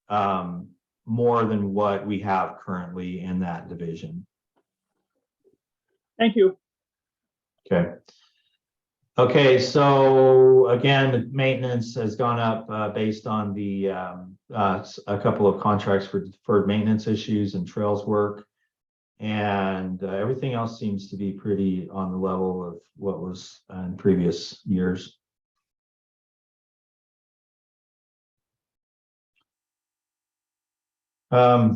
more than what we have currently in that division. Thank you. Okay. Okay, so again, the maintenance has gone up based on the a couple of contracts for deferred maintenance issues and trails work. And everything else seems to be pretty on the level of what was in previous years. Yeah.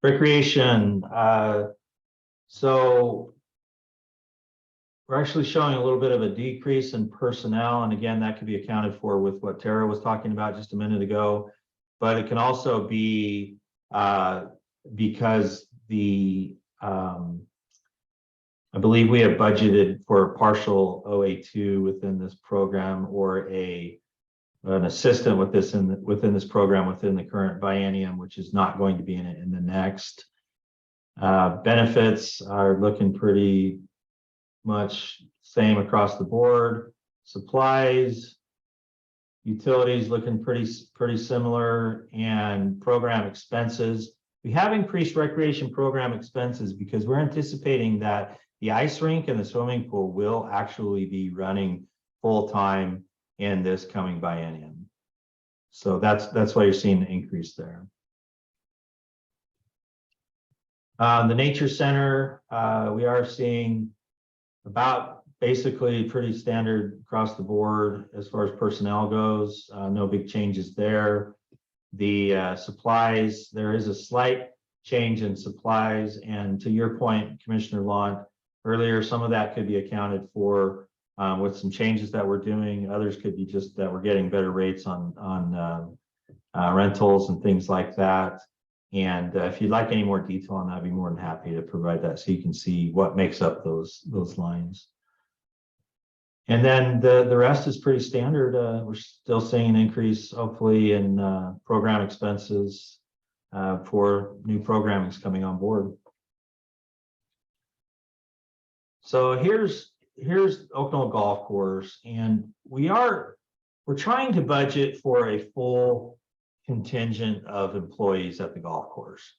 Recreation. So we're actually showing a little bit of a decrease in personnel. And again, that could be accounted for with what Tara was talking about just a minute ago. But it can also be because I believe we have budgeted for a partial OA2 within this program or an assistant with this within this program within the current biennium, which is not going to be in it in the next. Benefits are looking pretty much same across the board. Supplies, utilities looking pretty similar, and program expenses. We have increased recreation program expenses because we're anticipating that the ice rink and the swimming pool will actually be running full time in this coming biennium. So that's why you're seeing the increase there. The nature center, we are seeing about basically pretty standard across the board as far as personnel goes. No big changes there. The supplies, there is a slight change in supplies. And to your point, Commissioner Lund, earlier, some of that could be accounted for with some changes that we're doing. Others could be just that we're getting better rates on rentals and things like that. And if you'd like any more detail on that, I'd be more than happy to provide that so you can see what makes up those lines. And then the rest is pretty standard. We're still seeing an increase, hopefully, in program expenses for new programmings coming on board. So here's Oakland Golf Course, and we're trying to budget for a full contingent of employees at the golf course.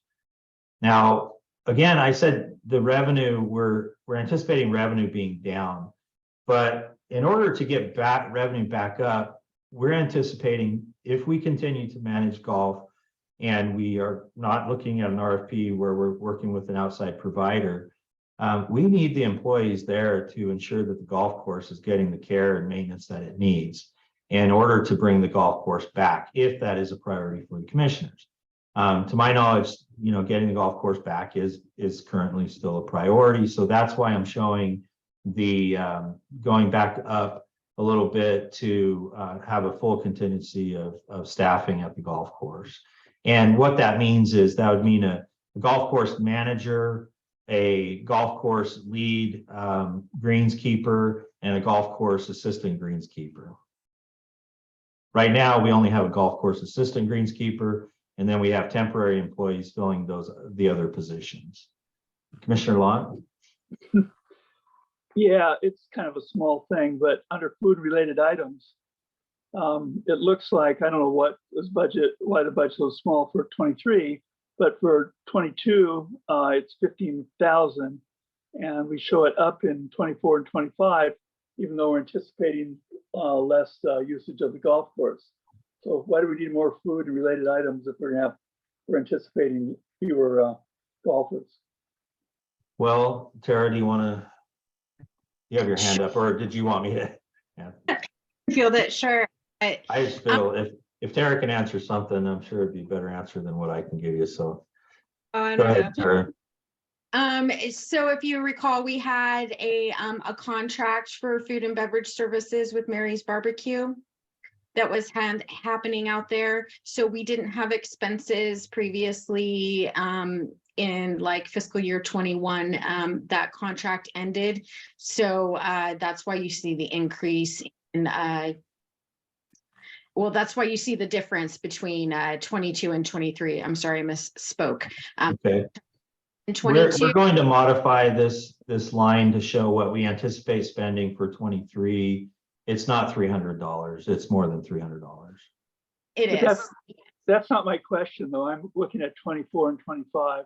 Now, again, I said the revenue, we're anticipating revenue being down, but in order to get revenue back up, we're anticipating if we continue to manage golf and we are not looking at an RFP where we're working with an outside provider, we need the employees there to ensure that the golf course is getting the care and maintenance that it needs in order to bring the golf course back, if that is a priority for the commissioners. To my knowledge, getting the golf course back is currently still a priority. So that's why I'm showing the going back up a little bit to have a full contingency of staffing at the golf course. And what that means is that would mean a golf course manager, a golf course lead greenskeeper, and a golf course assistant greenskeeper. Right now, we only have a golf course assistant greenskeeper, and then we have temporary employees filling the other positions. Commissioner Lund? Yeah, it's kind of a small thing, but under food-related items, it looks like, I don't know why the budget was small for 23, but for 22, it's 15,000, and we show it up in 24 and 25, even though we're anticipating less usage of the golf course. So why do we need more food and related items if we're anticipating fewer golfers? Well, Tara, do you have your hand up, or did you want me to? Yeah. I feel that, sure. I just feel if Tara can answer something, I'm sure it'd be a better answer than what I can give you. So I go don't ahead, know. Tara. So if you recall, we had a contract for food and beverage services with Mary's Barbecue that was happening out there. So we didn't have expenses previously, in like fiscal year 21, that contract ended. So, that's why you see the increase in, well, that's why you see the difference between 22 and 23. I'm sorry, I misspoke. Okay. In We're 22, going to modify this line to show what we anticipate spending for 23. It's not $300. It's more than $300. it But is. that's not my question, though. I'm looking at 24 and 25.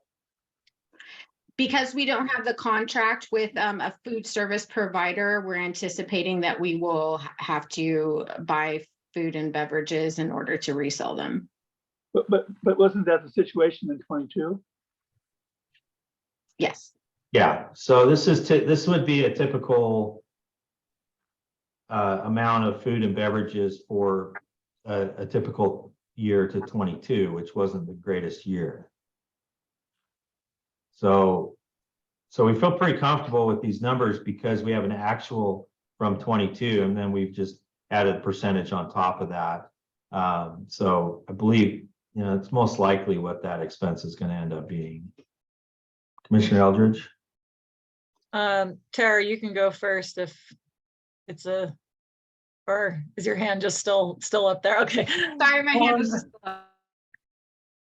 Because we don't have the contract with a food service provider, we're anticipating that we will have to buy food and beverages in order to resell them. But wasn't that the situation in 22? Yes. Yeah, so this would be a typical amount of food and beverages for a typical year to 22, which wasn't the greatest year. So we feel pretty comfortable with these numbers because we have an actual from 22, and then we've just added a percentage on top of that. So I believe, it's most likely what that expense is going to end up being. Commissioner Eldridge? Tara, you can go first if it's or is your hand just still up there? Okay. Sorry, my hand was just.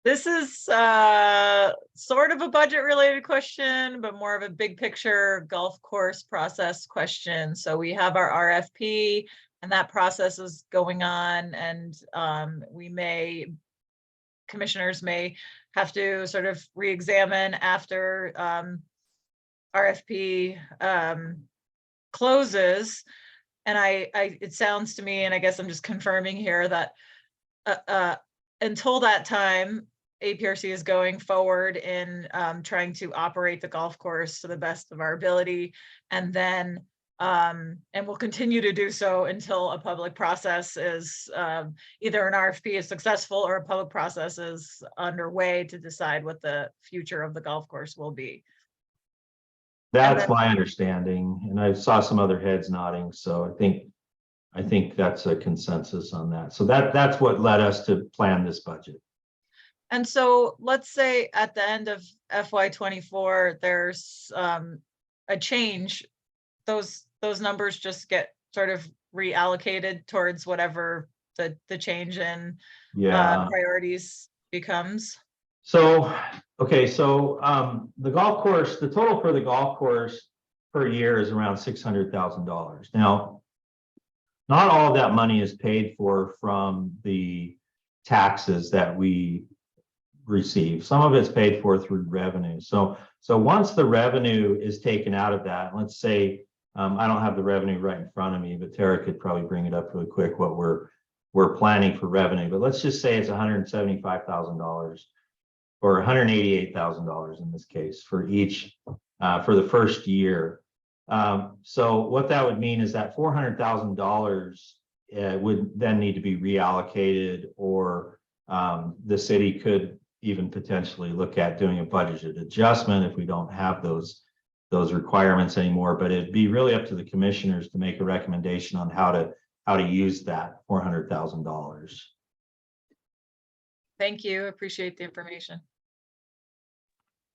This is sort of a budget related question, but more of a big picture golf course process question. So we have our RFP and that process is going on, and commissioners may have to sort of re-examine after RFP closes. And it sounds to me, and I guess I'm just confirming here that until that time, APRC is going forward in trying to operate the golf course to the best of our ability, and then and we'll continue to do so until a public process is either an RFP is successful or a public process is underway to decide what the future of the golf course will be. That's my understanding, and I saw some other heads nodding, so I think that's a consensus on that. So that's what led us to plan this budget. And so let's say at the end of FY24, there's a change. Those numbers just get sort of reallocated towards whatever the change in priorities becomes. So, okay, so the golf course, the total for the golf course per year is around $600,000. Now, not all of that money is paid for from the taxes that we receive. Some of it's paid for through revenue. So once the revenue is taken out of that, let's say, I don't have the revenue right in front of me, but Tara could probably bring it up really quick what we're planning for revenue. But let's just say it's $175,000 or $188,000 in this case for each for the first year. So what that would mean is that $400,000 would then need to be reallocated, or the city could even potentially look at doing a budgeted adjustment if we don't have those requirements anymore. But it'd be really up to the commissioners to make a recommendation on how to use that $400,000. Thank you. Appreciate the information.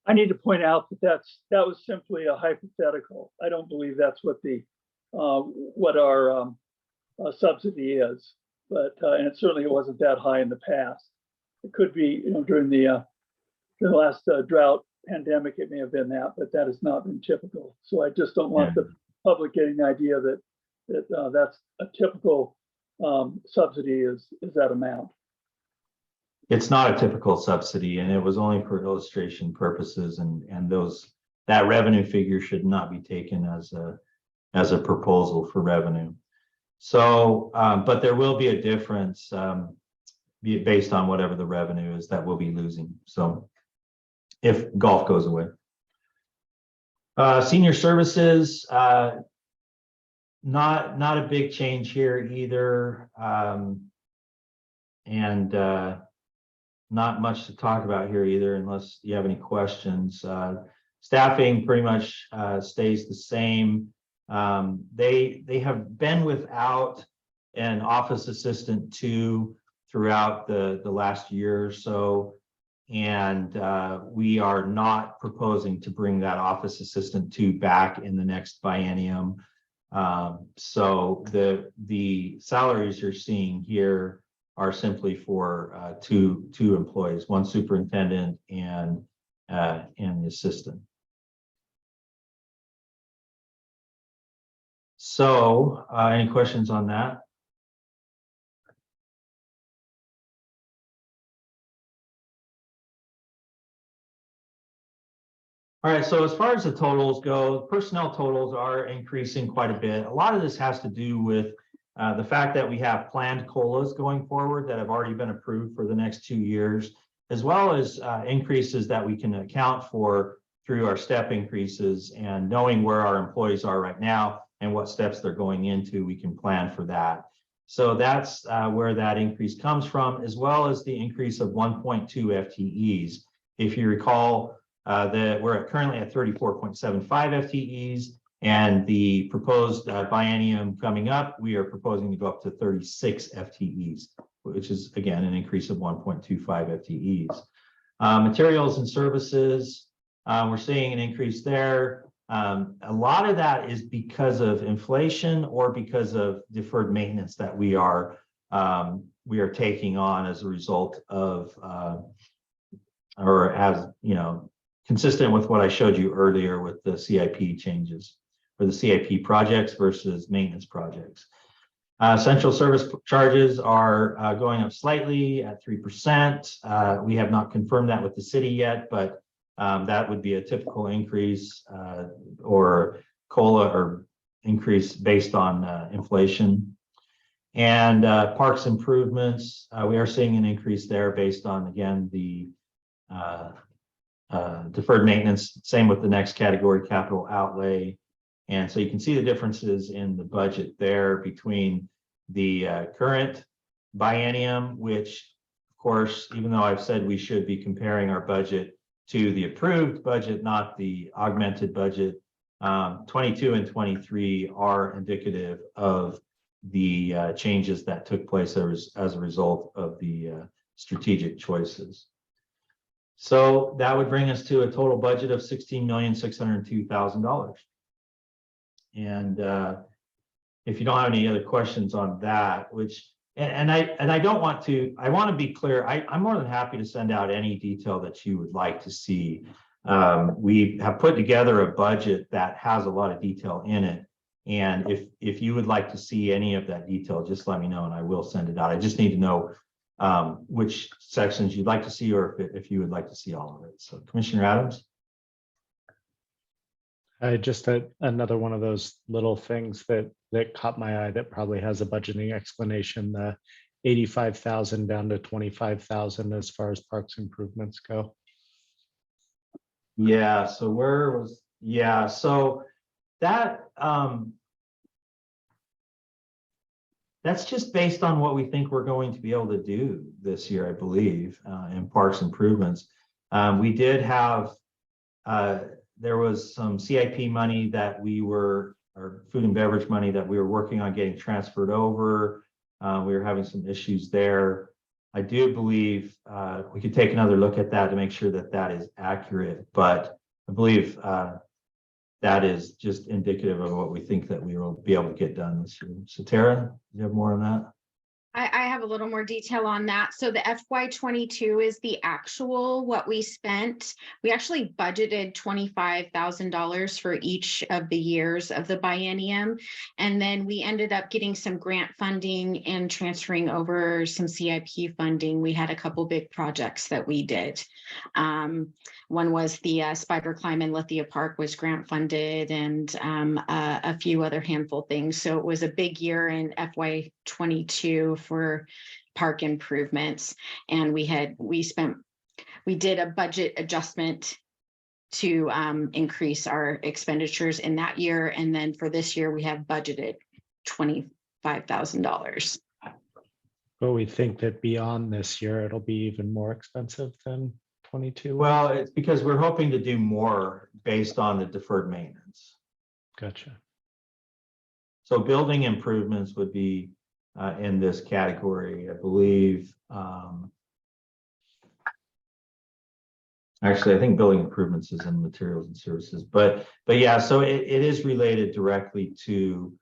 I need to point out that was simply a hypothetical. I don't believe that's what what our subsidy is, but and it certainly wasn't that high in the past. It could be, during the last drought pandemic, it may have been that, but that has not been typical. So I just don't want the public getting the idea that that's a typical subsidy is that amount. It's not a typical subsidy, and it was only for illustration purposes, and that revenue figure should not be taken as a proposal for revenue. So, but there will be a difference based on whatever the revenue is that we'll be losing. So if golf goes away. Senior services, not a big change here either. And not much to talk about here either, unless you have any questions. Staffing pretty much stays the same. They have been without an office assistant two throughout the last year or so. And we are not proposing to bring that office assistant two back in the next biennium. So the salaries you're seeing here are simply for two employees, one superintendent and the assistant. So any questions on that? All right, so as far as the totals go, personnel totals are increasing quite a bit. A lot of this has to do with the fact that we have planned COLAs going forward that have already been approved for the next 2 years, as well as increases that we can account for through our step increases, and knowing where our employees are right now and what steps they're going into, we can plan for that. So that's where that increase comes from, as well as the increase of 1.2 FTEs. If you recall, that we're currently at 34.75 FTEs, and the proposed biennium coming up, we are proposing to go up to 36 FTEs, which is again an increase of 1.25 FTEs. Materials and services, we're seeing an increase there. A lot of that is because of inflation or because of deferred maintenance that we are taking on as a result of, or as you know, consistent with what I showed you earlier with the CIP changes, or the CIP projects versus maintenance projects. Central service charges are going up slightly at 3%. We have not confirmed that with the city yet, but that would be a typical increase or COLA or increase based on inflation. And parks improvements, we are seeing an increase there based on, again, the deferred maintenance, same with the next category, capital outlay. And so you can see the differences in the budget there between the current biennium, which of course, even though I've said we should be comparing our budget to the approved budget, not the augmented budget, 22 and 23 are indicative of the changes that took place as a result of the strategic choices. So that would bring us to a total budget of $16,602,000. And if you don't have any other questions on that, which, and I don't want to, I want to be clear, I'm more than happy to send out any detail that you would like to see. We have put together a budget that has a lot of detail in it. And if you would like to see any of that detail, just let me know and I will send it out. I just need to know which sections you'd like to see, or if you would like to see all of it. So Commissioner Adams. Just another one of those little things that caught my eye that probably has a budgeting explanation, the 85,000 down to 25,000 as far as parks improvements go. Yeah, so where was, yeah, so that that's just based on what we think we're going to be able to do this year, I believe, in parks improvements. We did have, there was some CIP money that we were, or food and beverage money that we were working on getting transferred over. We were having some issues there. I do believe we could take another look at that to make sure that that is accurate, but I believe that is just indicative of what we think that we will be able to get done this year. So Tara, do you have more on that? I have a little more detail on that. So the FY22 is the actual what we spent. We actually budgeted $25,000 for each of the years of the biennium. And then we ended up getting some grant funding and transferring over some CIP funding. We had a couple big projects that we did. One was the spider climb in Lithia Park was grant funded, and a few other handful things. So it was a big year in FY22 for park improvements. And we did a budget adjustment to increase our expenditures in that year. And then for this year, we have budgeted $25,000. But we think that beyond this year, it'll be even more expensive than 22. Well, it's because we're hoping to do more based on the deferred maintenance. Gotcha. So building improvements would be in this category, I believe. Actually, I think building improvements is in materials and services, but yeah, so it is related directly to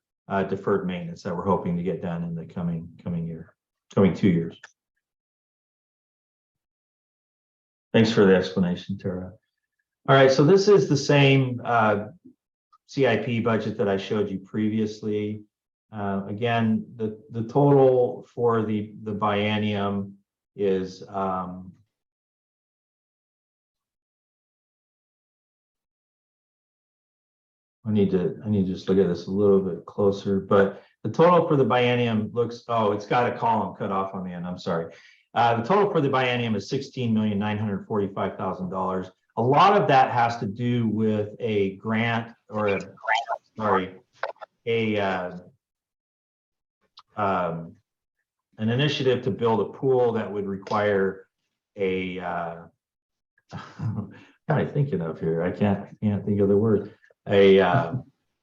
deferred maintenance that we're hoping to get done in the coming 2 years. Thanks for the explanation, Tara. All right, so this is the same CIP budget that I showed you previously. Again, the total for the biennium is I need to just look at this a little bit closer, but the total for the biennium looks, oh, it's got a column cut off on the end. I'm sorry. The total for the biennium is $16,945,000. A lot of that has to do with a grant or an initiative to build a pool that would require a what am I thinking of here? I can't think of the word. A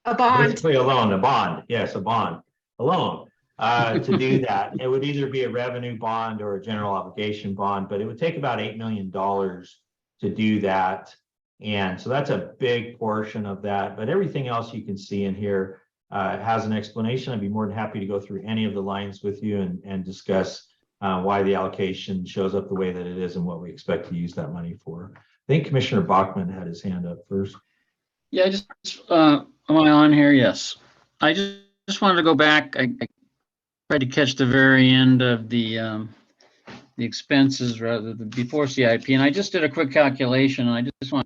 bond. basically a loan, a bond. Yes, a bond, a loan. To do that, it would either be a revenue bond or a general obligation bond, but it would take about $8 million to do that. And so that's a big portion of that. But everything else you can see in here has an explanation. I'd be more than happy to go through any of the lines with you and discuss why the allocation shows up the way that it is and what we expect to use that money for. I think Commissioner Bachman had his hand up first. Yeah, just am I on here? Yes. I just wanted to go back. I tried to catch the very end of the expenses rather than before CIP, and I just did a quick calculation. And I just want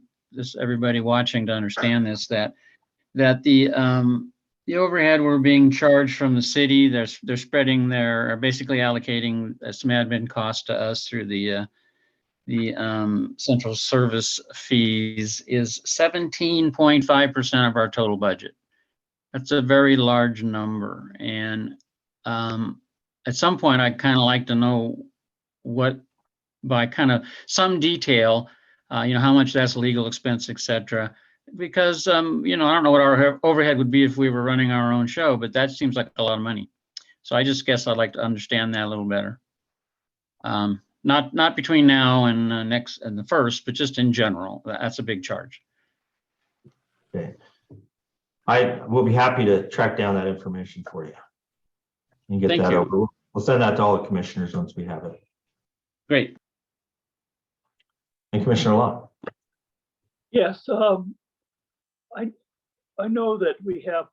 everybody watching to understand this, that the overhead we're being charged from the city, they're spreading basically allocating some admin costs to us through the central service fees is 17.5% of our total budget. That's a very large number. And at some point, I'd kind of like to know what, by kind of some detail, how much that's legal expense, et cetera. Because, I don't know what our overhead would be if we were running our own show, but that seems like a lot of money. So I just guess I'd like to understand that a little better. Not between now and the first, but just in general. That's a big charge. Okay. I will be happy to track down that information for you and get Thank that you. over. We'll send that to all the commissioners once we have it. Great. And Commissioner Lott. Yes, I know that we have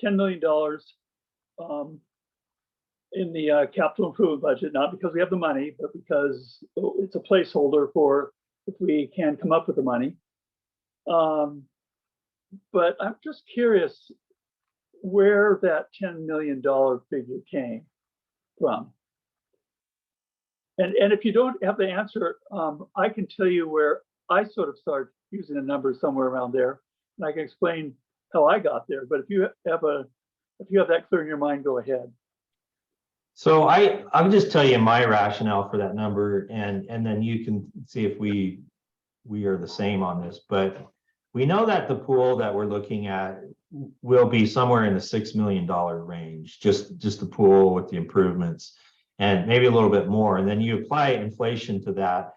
$10 million in the capital improvement budget, not because we have the money, but because it's a placeholder for if we can come up with the money. But I'm just curious where that $10 million figure came from. And if you don't have the answer, I can tell you where I sort of started using a number somewhere around there, and I can explain how I got there. But if you have that clear in your mind, go ahead. So I'll just tell you my rationale for that number, and then you can see if we are the same on this. But we know that the pool that we're looking at will be somewhere in the $6 million range, just the pool with the improvements, and maybe a little bit more. And then you apply inflation to that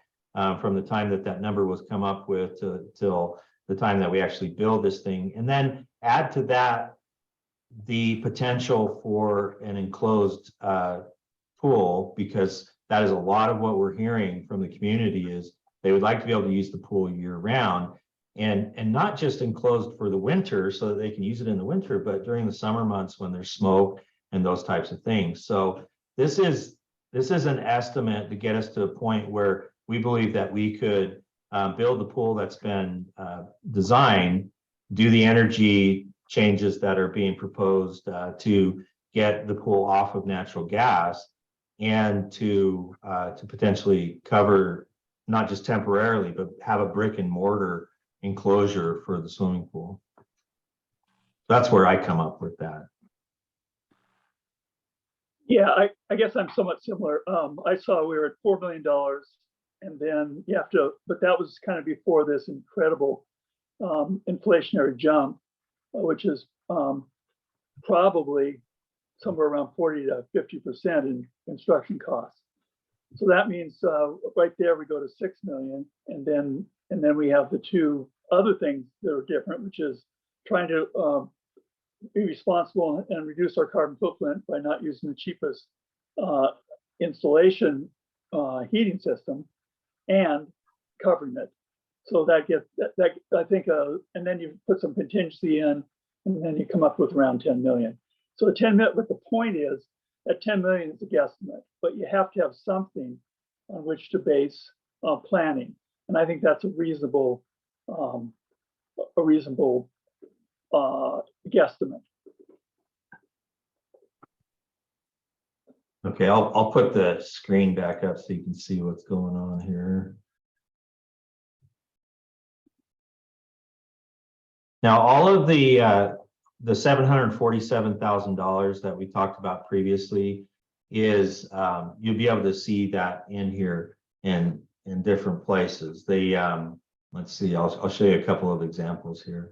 from the time that number was come up with till the time that we actually build this thing, and then add to that the potential for an enclosed pool, because that is a lot of what we're hearing from the community is they would like to be able to use the pool year round, and not just enclosed for the winter so that they can use it in the winter, but during the summer months when there's smoke and those types of things. So this is an estimate to get us to a point where we believe that we could build the pool that's been designed, do the energy changes that are being proposed to get the pool off of natural gas, and to potentially cover, not just temporarily, but have a brick and mortar enclosure for the swimming pool. That's where I come up with that. Yeah, I guess I'm somewhat similar. I saw we were at $4 million, and then you have to, but that was kind of before this incredible inflationary jump, which is probably somewhere around 40 to 50% in construction costs. So that means right there we go to 6 million, and then we have the two other things that are different, which is trying to be responsible and reduce our carbon footprint by not using the cheapest installation heating system and covering it. So that gets that I think, and then you put some contingency in, and then you come up with around 10 million. So 10 million, but the point is that 10 million is a guesstimate, but you have to have something on which to base planning. And I think that's a reasonable guesstimate. Okay, I'll put the screen back up so you can see what's going on here. Now, all of the $747,000 that we talked about previously is you'll be able to see that in here in different places. Let's see, I'll show you a couple of examples here.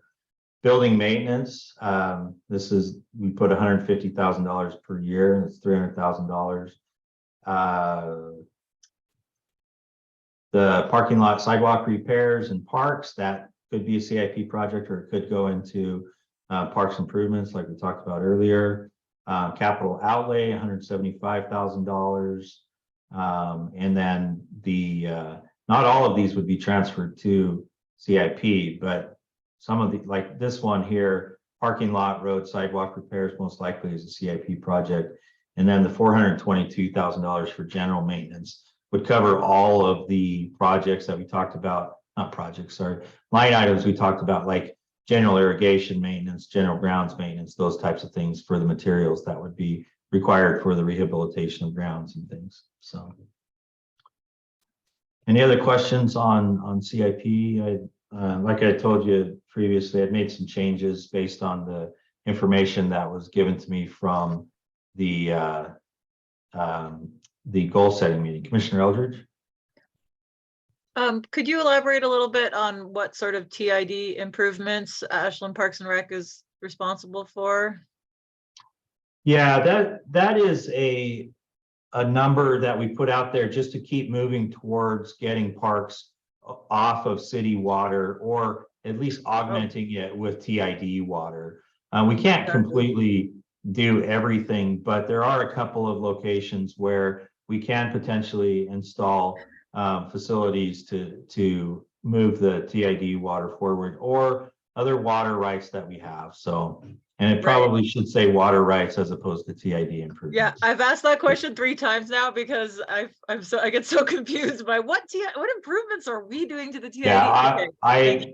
Building maintenance, we put $150,000 per year, and it's $300,000. The parking lot sidewalk repairs and parks, that could be a CIP project, or it could go into parks improvements like we talked about earlier. Capital outlay, $175,000. And then not all of these would be transferred to CIP, but some of the, like this one here, parking lot, road, sidewalk repairs, most likely is a CIP project. And then the $422,000 for general maintenance would cover all of the projects that we talked about, not projects, sorry, line items we talked about, like general irrigation maintenance, general grounds maintenance, those types of things for the materials that would be required for the rehabilitation of grounds and things. So any other questions on CIP? Like I told you previously, I've made some changes based on the information that was given to me from the goal setting meeting. Commissioner Eldridge? Could you elaborate a little bit on what sort of TID improvements Ashland Parks and Rec is responsible for? Yeah, that is a number that we put out there just to keep moving towards getting parks off of city water, or at least augmenting it with TID water. We can't completely do everything, but there are a couple of locations where we can potentially install facilities to move the TID water forward, or other water rights that we have. So, and it probably should say water rights as opposed to TID improvements. Yeah, I've asked that question 3 times now because I get so confused by what improvements are we doing to the TID? Yeah, okay.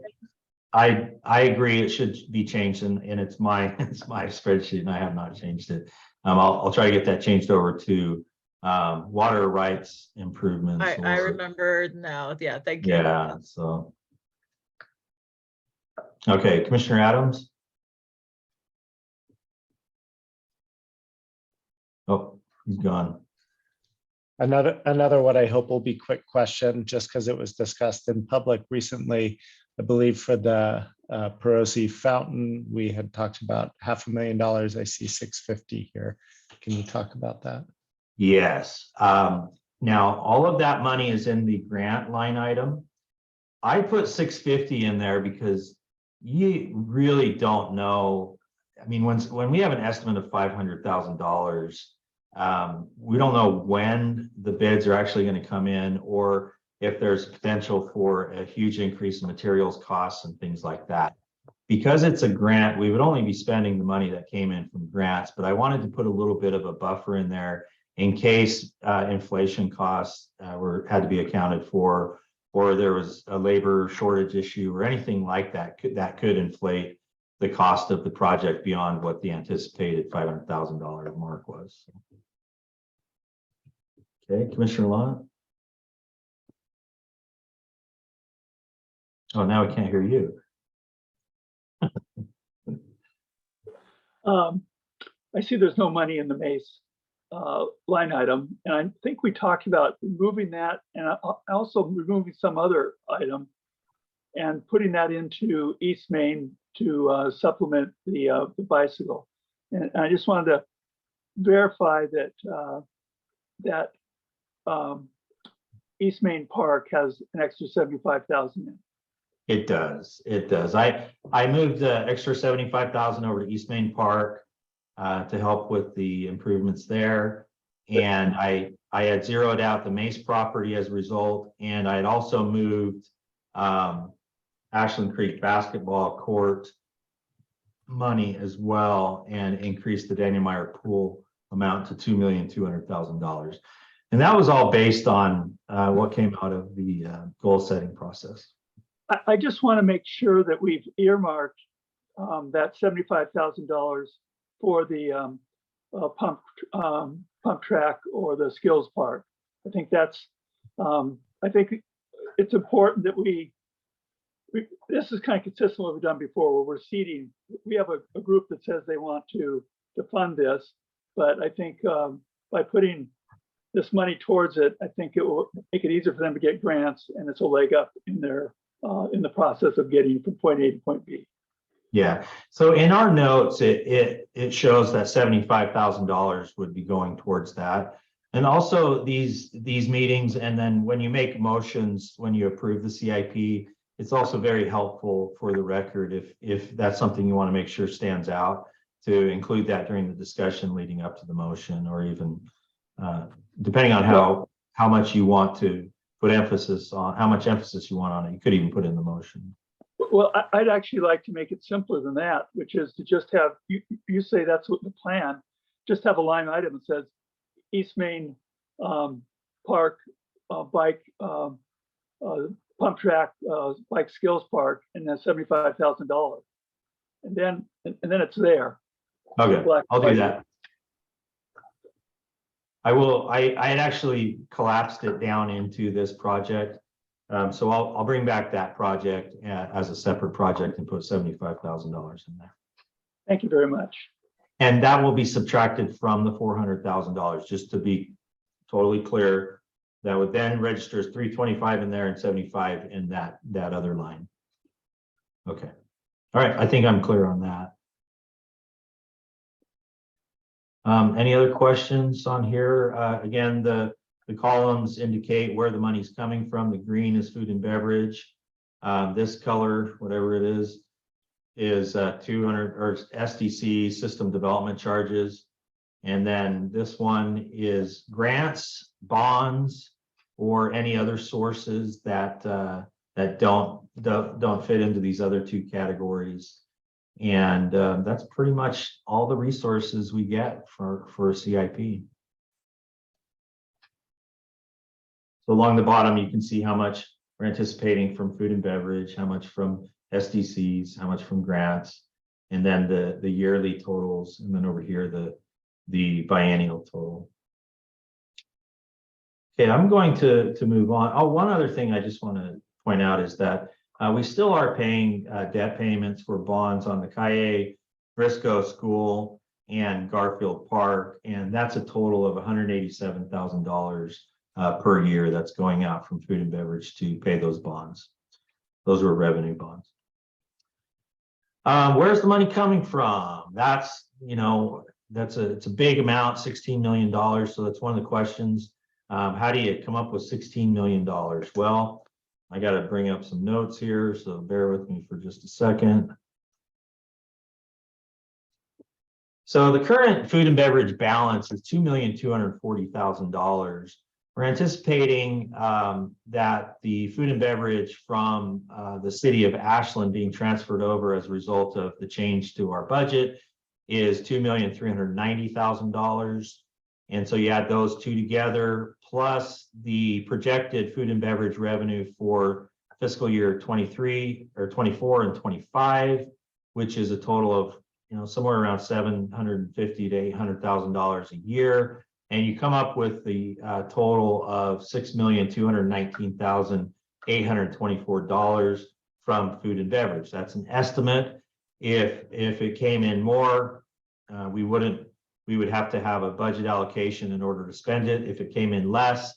I agree. It should be changed, and it's my spreadsheet, and I have not changed it. I'll try to get that changed over to water rights improvements. I remember now. Yeah, thank you. Yeah. So, okay, Commissioner Adams. Oh, he's gone. Another what I hope will be quick question, just because it was discussed in public recently. I believe for the APRC fountain, we had talked about $500,000. I see 650 here. Can you talk about that? Yes. Now all of that money is in the grant line item. I put 650 in there because you really don't know. I mean, when we have an estimate of $500,000, we don't know when the bids are actually going to come in, or if there's potential for a huge increase in materials costs and things like that. Because it's a grant, we would only be spending the money that came in from grants, but I wanted to put a little bit of a buffer in there in case inflation costs had to be accounted for, or there was a labor shortage issue or anything like that could inflate the cost of the project beyond what the anticipated $500,000 mark was. Okay, Commissioner Lott. Oh, now I can't hear you. I see there's no money in the MACE line item, and I think we talked about removing that, and also removing some other item. and putting that into East Main to supplement the bicycle. And I just wanted to verify that East Main Park has an extra 75,000 in. It does. It does. I moved the extra 75,000 over to East Main Park to help with the improvements there. And I had zeroed out the Mace property as a result, and I had also moved Ashland Creek basketball court money as well and increased the Daniel Meyer pool amount to $2,200,000. And that was all based on what came out of the goal setting process. I just want to make sure that we've earmarked that $75,000 for the pump track or the skills park. I think that's, I think it's important that we this is kind of consistent with what we've done before, where we're seeding. We have a group that says they want to fund this, but I think by putting this money towards it, I think it will make it easier for them to get grants, and it's a leg up in their in the process of getting from point A to point B. Yeah. So in our notes, it shows that $75,000 would be going towards that. And also these meetings, and then when you make motions, when you approve the CIP, it's also very helpful for the record if that's something you want to make sure stands out, to include that during the discussion leading up to the motion, or even depending on how much you want to put emphasis on, how much emphasis you want on it, you could even put in the motion. Well, I'd actually like to make it simpler than that, which is to just have, you say that's what the plan, just have a line item that says East Main Park bike pump track bike skills park, and then $75,000, and then it's there. Okay, I'll do that. I will. I had actually collapsed it down into this project, so I'll bring back that project as a separate project and put $75,000 in there. Thank you very much. And that will be subtracted from the $400,000, just to be totally clear. That would then register as 325 in there and 75 in that other line. Okay. All right. I think I'm clear on that. Any other questions on here? Again, the columns indicate where the money's coming from. The green is food and beverage. This color, whatever it is 200 or SDC, system development charges. And then this one is grants, bonds, or any other sources that don't fit into these other two categories. And that's pretty much all the resources we get for a CIP. So along the bottom, you can see how much we're anticipating from food and beverage, how much from SDCs, how much from grants, and then the yearly totals, and then over here the biennial total. Okay, I'm going to move on. Oh, one other thing I just want to point out is that we still are paying debt payments for bonds on the Kaye Briscoe School and Garfield Park, and that's a total of $187,000 per year that's going out from food and beverage to pay those bonds. Those were revenue bonds. Where's the money coming from? That's, it's a big amount, $16 million. So that's one of the questions. How do you come up with $16 million? Well, I got to bring up some notes here, so bear with me for just a second. So the current food and beverage balance is $2,240,000. We're anticipating that the food and beverage from the city of Ashland being transferred over as a result of the change to our budget is $2,390,000. And so you add those two together, plus the projected food and beverage revenue for fiscal year 23 or 24 and 25, which is a total of somewhere around $750,000 to $800,000 a year. And you come up with the total of $6,219,824 from food and beverage. That's an estimate. If it came in more, we would have to have a budget allocation in order to spend it. If it came in less,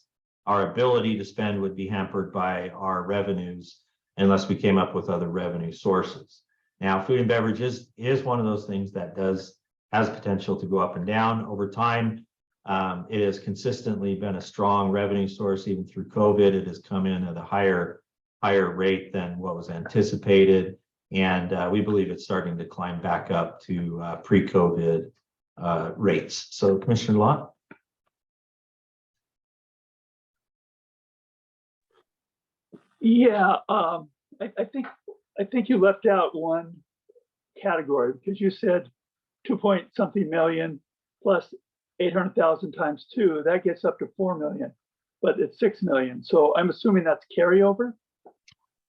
our ability to spend would be hampered by our revenues. unless we came up with other revenue sources. Now, food and beverage is one of those things that has potential to go up and down over time. It has consistently been a strong revenue source. Even through COVID, it has come in at a higher rate than what was anticipated. And we believe it's starting to climb back up to pre-COVID rates. So Commissioner Lott? Yeah, I think you left out one category because you said 2-point-something million plus 800,000 times 2, that gets up to 4 million, but it's 6 million. So I'm assuming that's carryover.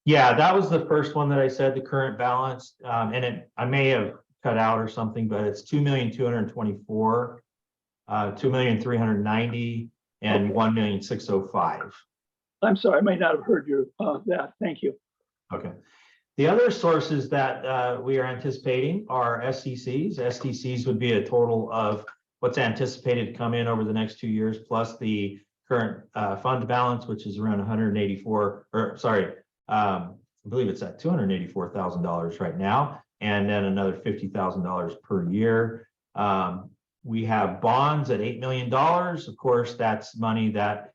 Yeah, that was the first one that I said, the current balance, and I may have cut out or something, but it's 2,224,000, 2,390,000, and Okay. 1,605,000. I'm sorry, I may not have heard you that. Thank you. Okay. The other sources that we are anticipating are SDCs. SDCs would be a total of what's anticipated to come in over the next 2 years, plus the current fund balance, which is around 184, or sorry, I believe it's at $284,000 right now, and then another $50,000 per year. We have bonds at $8 million. Of course, that's money that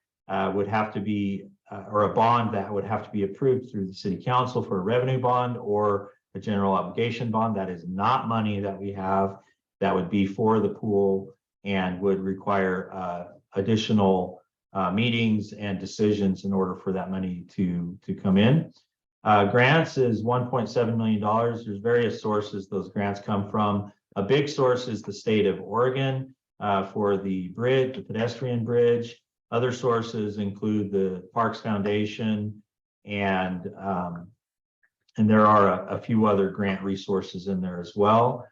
would have to be, or a bond that would have to be approved through the city council for a revenue bond or a general obligation bond. That is not money that we have that would be for the pool and would require additional meetings and decisions in order for that money to come in. Grants is $1.7 million. There's various sources those grants come from. A big source is the state of Oregon for the bridge, the pedestrian bridge. Other sources include the Parks Foundation, and there are a few other grant resources in there as well.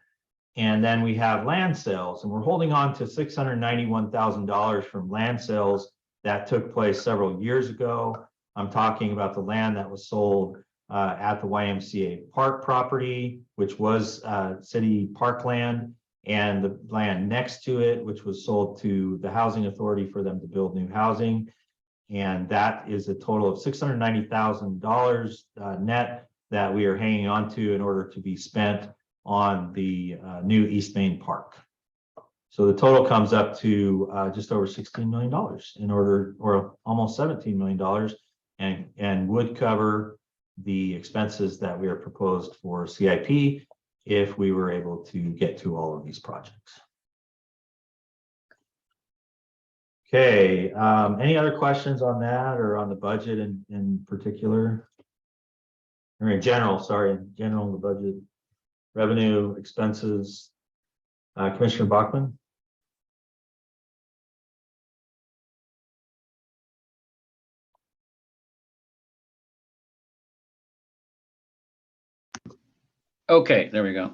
And then we have land sales, and we're holding on to $691,000 from land sales that took place several years ago. I'm talking about the land that was sold at the YMCA Park property, which was city parkland, and the land next to it, which was sold to the housing authority for them to build new housing. And that is a total of $690,000 net that we are hanging on to in order to be spent on the new East Main Park. So the total comes up to just over $16 million in order, or almost $17 million, and would cover the expenses that we are proposed for CIP if we were able to get to all of these projects. Okay, any other questions on that or on the budget in particular? Or in general, sorry, in general, the budget, revenue, expenses. Commissioner Bachmann? Okay, there we go.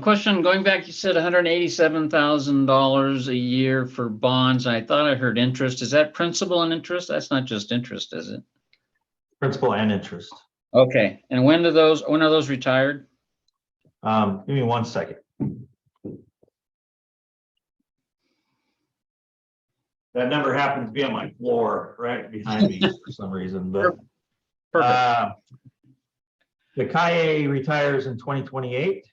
Question, going back, you said $187,000 a year for bonds. I thought I heard interest. Is that principal and interest? That's not just interest, is it? Principal and interest. Okay, and when are those retired? Give me 1 second. That number happens to be on my floor right behind me for some reason, but Perfect. the Kaye retires in 2028.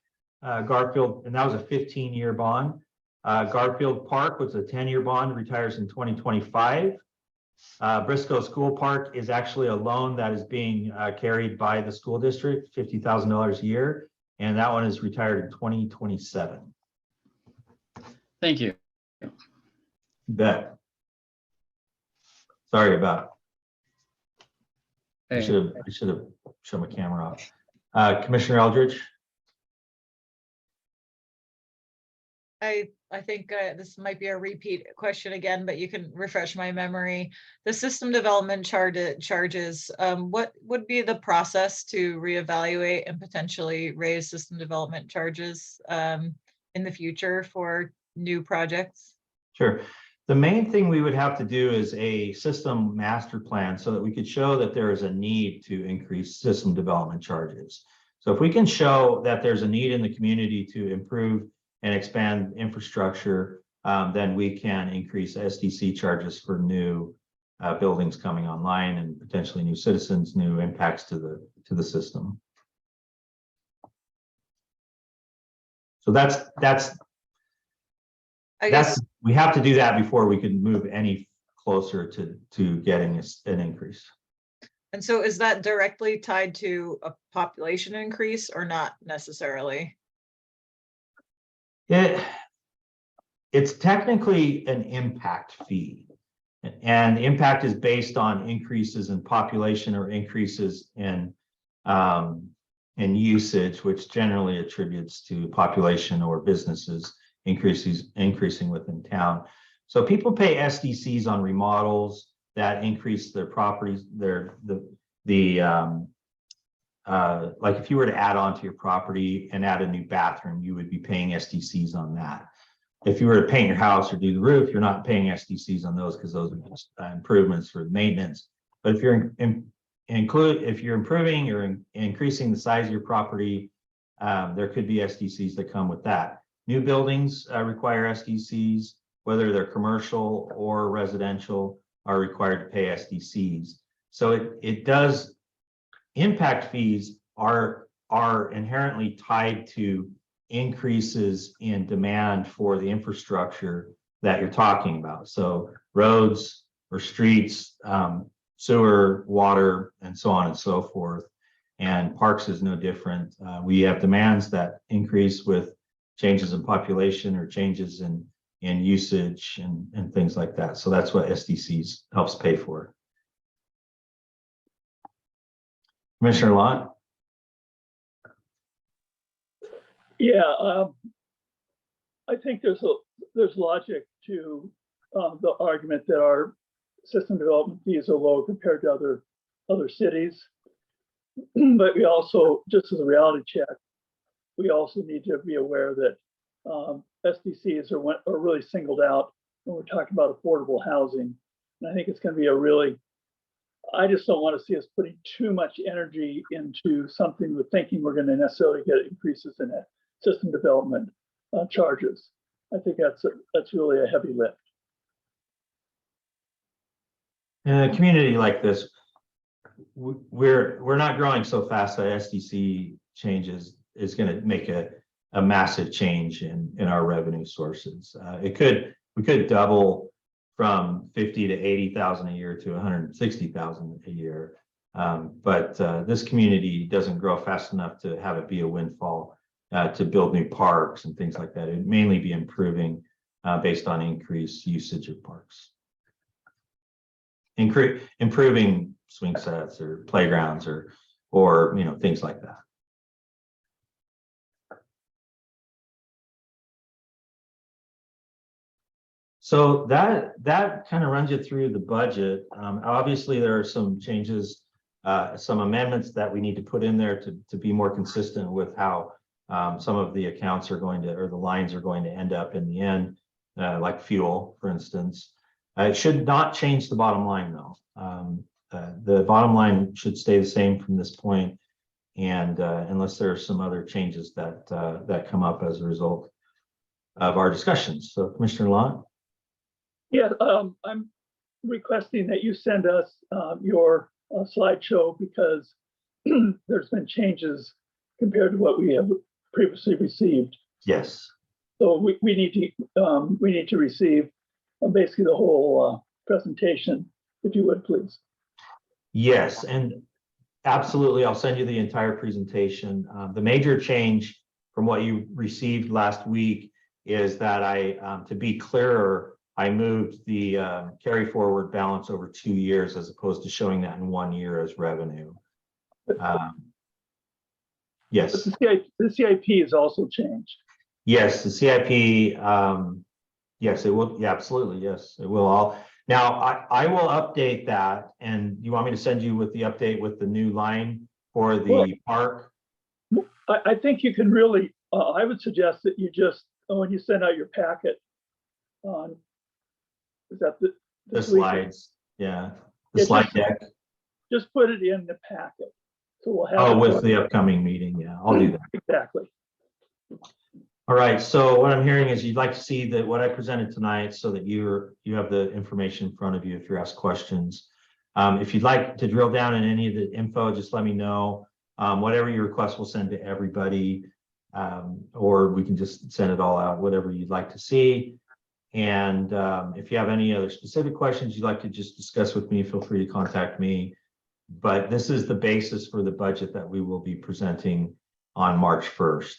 Garfield, and that was a 15-year bond. Garfield Park was a 10-year bond, retires in 2025. Briscoe School Park is actually a loan that is being carried by the school district, $50,000 a year, and that one is retired in 2027. Thank you. You bet. Sorry about it. I should have shown my camera off. Commissioner Eldridge. I think this might be a repeat question again, but you can refresh my memory. The system development charges, what would be the process to reevaluate and potentially raise system development charges in the future for new projects? Sure. The main thing we would have to do is a system master plan so that we could show that there is a need to increase system development charges. So if we can show that there's a need in the community to improve and expand infrastructure, then we can increase SDC charges for new buildings coming online and potentially new citizens, new impacts to the system. So I guess, we have to do that before we can move any closer to getting an increase. and so is that directly tied to a population increase or not necessarily? It's technically an impact fee. And impact is based on increases in population or increases in usage, which generally attributes to population or businesses increasing within town. So people pay SDCs on remodels that increase their properties, like if you were to add on to your property and add a new bathroom, you would be paying SDCs on that. If you were to paint your house or do the roof, you're not paying SDCs on those because those are just improvements for maintenance. But if you're improving or increasing the size of your property, there could be SDCs that come with that. New buildings require SDCs, whether they're commercial or residential, are required to pay SDCs. So it does. Impact fees are inherently tied to increases in demand for the infrastructure that you're talking about. So roads or streets, sewer, water, and so on and so forth. And parks is no different. We have demands that increase with changes in population or changes in usage and things like that. So that's what SDCs helps pay for. Commissioner Lott? Yeah, I think there's logic to the argument that our system development fees are low compared to other cities. But we also, just as a reality check, we also need to be aware that SDCs are really singled out when we're talking about affordable housing. And I think it's going to be I just don't want to see us putting too much energy into something we're thinking we're going to necessarily get increases in system development charges. I think that's really a heavy lift. In a community like this, we're not growing so fast that SDC changes is going to make a massive change in our revenue sources. We could double from 50 to 80,000 a year to 160,000 a year. But this community doesn't grow fast enough to have it be a windfall to build new parks and things like that. It'd mainly be improving based on increased usage of parks. Improving swing sets or playgrounds or things like that. So that kind of runs you through the budget. Obviously, there are some changes, some amendments that we need to put in there to be more consistent with how some of the accounts are going to, or the lines are going to end up in the end, like fuel, for instance. It should not change the bottom line, though. The bottom line should stay the same from this point, and unless there are some other changes that come up as a result of our discussions. So, Commissioner Lott? Yeah, I'm requesting that you send us your slideshow because there's been changes compared to what we have previously received. Yes. So we need to receive basically the whole presentation, if you would, please. Yes, and absolutely, I'll send you the entire presentation. The major change from what you received last week is that to be clearer, I moved the carry forward balance over 2 years as opposed to showing that in 1 year as revenue. Yes. But the CIP is also changed. Yes, the CIP. Yes, it will. Yeah, absolutely. Yes, it will all. Now, I will update that. And you want me to send you with the update with the new line for the park? I think you can really, I would suggest that you just, when you send out your packet, is that the slides? Yeah, the slide deck. Just put it in the packet. So we'll have. Oh, with the upcoming meeting. Yeah, I'll do that. Exactly. All right, so what I'm hearing is you'd like to see that what I presented tonight so that you have the information in front of you if you're asked questions. If you'd like to drill down in any of the info, just let me know. Whatever your request, we'll send to everybody, or we can just send it all out, whatever you'd like to see. And if you have any other specific questions you'd like to just discuss with me, feel free to contact me. But this is the basis for the budget that we will be presenting on March 1st.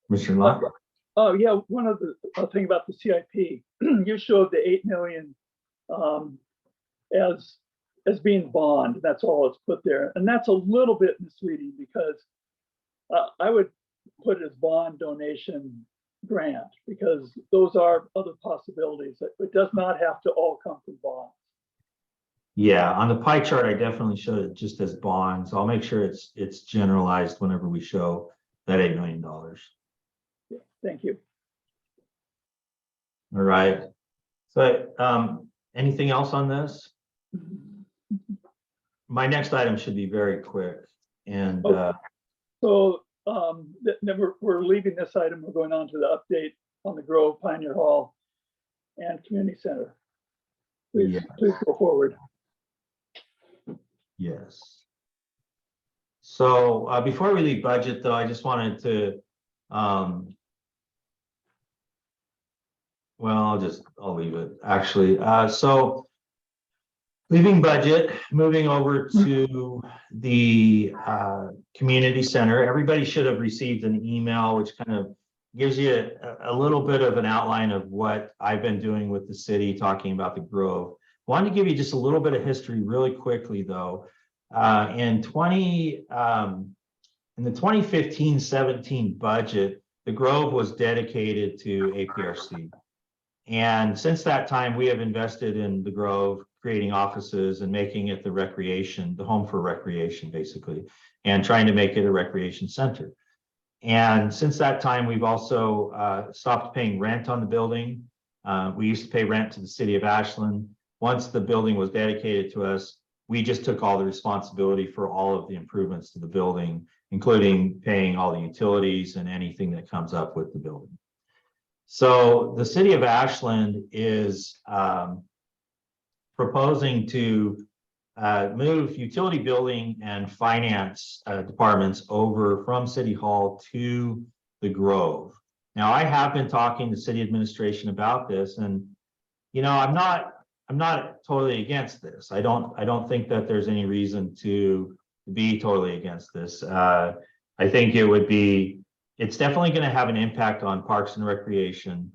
Commissioner Locke? Oh, yeah, one of the thing about the CIP, you showed the 8 million as being bond. That's all it's put there. And that's a little bit misleading because I would put it as bond donation grant because those are other possibilities. It does not have to all come from bonds. Yeah, on the pie chart, I definitely showed it just as bonds. I'll make sure it's generalized whenever we show that $8 million. Yeah, thank you. All right. So anything else on this? My next item should be very quick. And So then we're leaving this item. We're going on to the update on the Grove, Pioneer Hall, and Community Center. Please, Yeah. please go forward. Yes. So before we leave budget, though, I just wanted to, well, I'll leave it actually. So leaving budget, moving over to the community center. Everybody should have received an email, which kind of gives you a little bit of an outline of what I've been doing with the city, talking about the Grove. Wanted to give you just a little bit of history really quickly, though. In the 2015-17 budget, the Grove was dedicated to APRC. And since that time, we have invested in the Grove, creating offices and making it the home for recreation, basically, and trying to make it a recreation center. And since that time, we've also stopped paying rent on the building. We used to pay rent to the city of Ashland. Once the building was dedicated to us, we just took all the responsibility for all of the improvements to the building, including paying all the utilities and anything that comes up with the building. So the city of Ashland is proposing to move utility billing and finance departments over from City Hall to the Grove. Now, I have been talking to city administration about this, and I'm not totally against this. I don't think that there's any reason to be totally against this. I think it's definitely going to have an impact on parks and recreation,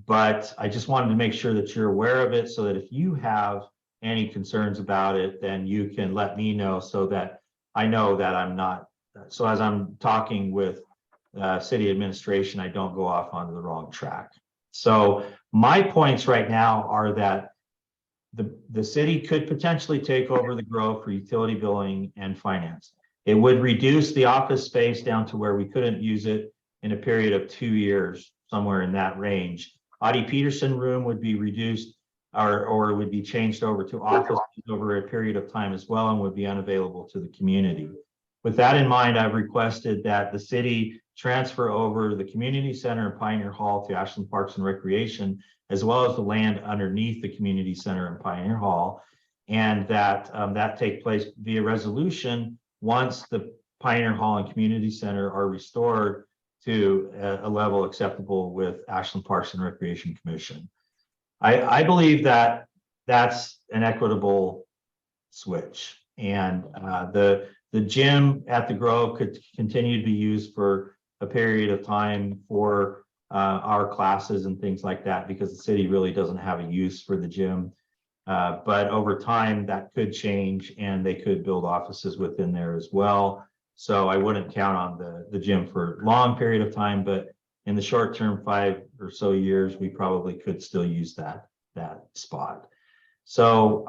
but I just wanted to make sure that you're aware of it so that if you have any concerns about it, then you can let me know so that I know that so as I'm talking with city administration, I don't go off onto the wrong track. So my points right now are that the city could potentially take over the Grove for utility billing and finance. It would reduce the office space down to where we couldn't use it in a period of 2 years, somewhere in that range. Audie Peterson room would be reduced or would be changed over to office over a period of time as well and would be unavailable to the community. With that in mind, I've requested that the city transfer over the community center and Pioneer Hall to Ashland Parks and Recreation, as well as the land underneath the community center and Pioneer Hall, and that that take place via resolution once the Pioneer Hall and Community Center are restored to a level acceptable with Ashland Parks and Recreation Commission. I believe that that's an equitable switch, and the gym at the Grove could continue to be used for a period of time for our classes and things like that, because the city really doesn't have a use for the gym. But over time that could change and they could build offices within there as well. So I wouldn't count on the gym for a long period of time, but in the short term, 5 or so years, we probably could still use that spot. So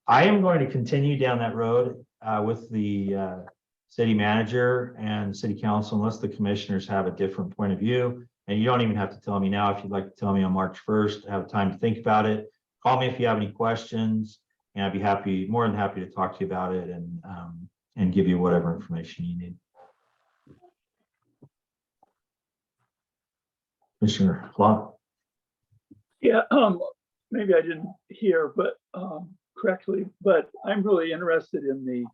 I am going to continue down that road with the city manager and city council, unless the commissioners have a different point of view. And you don't even have to tell me now. If you'd like to tell me on March 1st, have time to think about it. Call me if you have any questions, and I'd be more than happy to talk to you about it and and give you whatever information you need. Commissioner Lott? Yeah, maybe I didn't hear, but correctly, but I'm really interested in the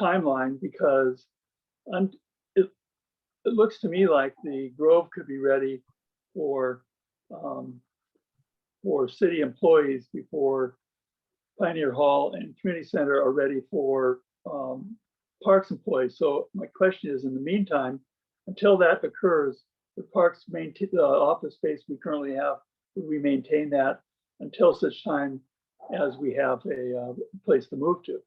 timeline because it looks to me like the Grove could be ready for city employees before Pioneer Hall and Community Center are ready for Parks employees. So my question is, in the meantime, until that occurs, the Parks maintain the office space we currently have, we maintain that until such time as we have a place to move to.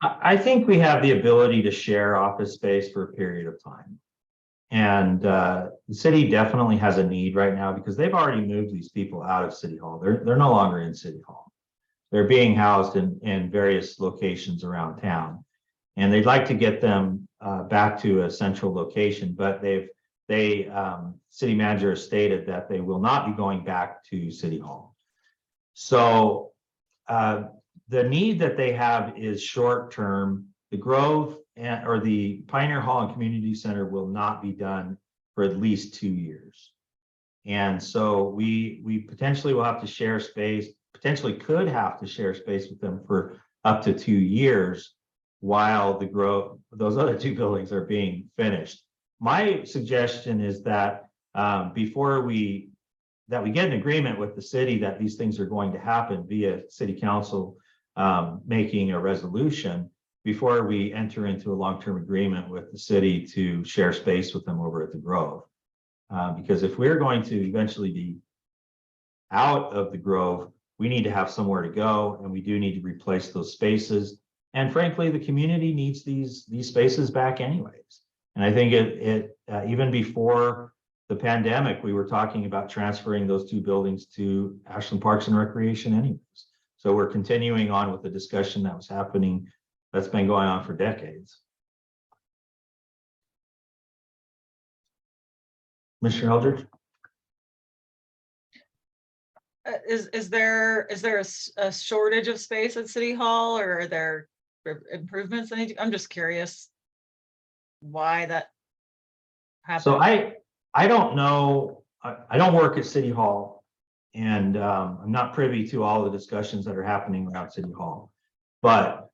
I think we have the ability to share office space for a period of time. And the city definitely has a need right now because they've already moved these people out of City Hall. They're no longer in City Hall. They're being housed in various locations around town. And they'd like to get them back to a central location, but city manager has stated that they will not be going back to City Hall. So the need that they have is short term. The Grove or the Pioneer Hall and Community Center will not be done for at least 2 years. And so we potentially will have to share space, potentially could have to share space with them for up to 2 years while the Grove, those other two buildings are being finished. My suggestion is that before we get an agreement with the city that these things are going to happen via city council making a resolution, before we enter into a long-term agreement with the city to share space with them over at the Grove. Because if we're going to eventually be out of the Grove, we need to have somewhere to go, and we do need to replace those spaces. And frankly, the community needs these spaces back anyways. And I think even before the pandemic, we were talking about transferring those two buildings to Ashland Parks and Recreation anyways. So we're continuing on with the discussion that was happening, that's been going on for decades. Commissioner Eldridge? Is there a shortage of space at City Hall, or are there improvements? I'm just curious why that happened. So I don't know. I don't work at City Hall, and I'm not privy to all the discussions that are happening around City Hall. But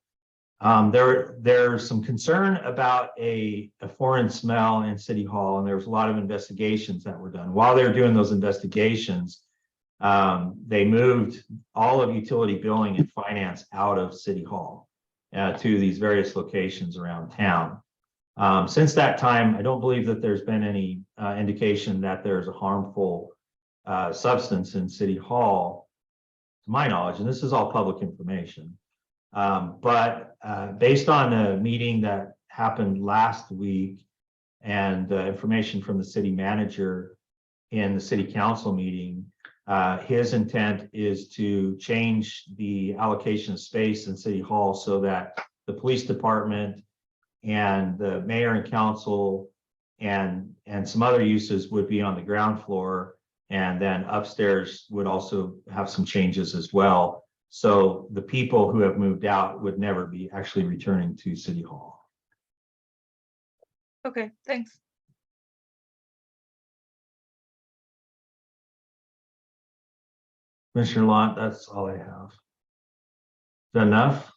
there's some concern about a foreign smell in City Hall, and there was a lot of investigations that were done. While they were doing those investigations, they moved all of utility billing and finance out of City Hall to these various locations around town. Since that time, I don't believe that there's been any indication that there's a harmful substance in City Hall, to my knowledge, and this is all public information. But based on a meeting that happened last week and information from the city manager in the city council meeting, his intent is to change the allocation of space in City Hall so that the police department and the mayor and council and some other uses would be on the ground floor, and then upstairs would also have some changes as well. So the people who have moved out would never be actually returning to City Hall. Okay, thanks. Commissioner Lott, that's all I have. Is that enough?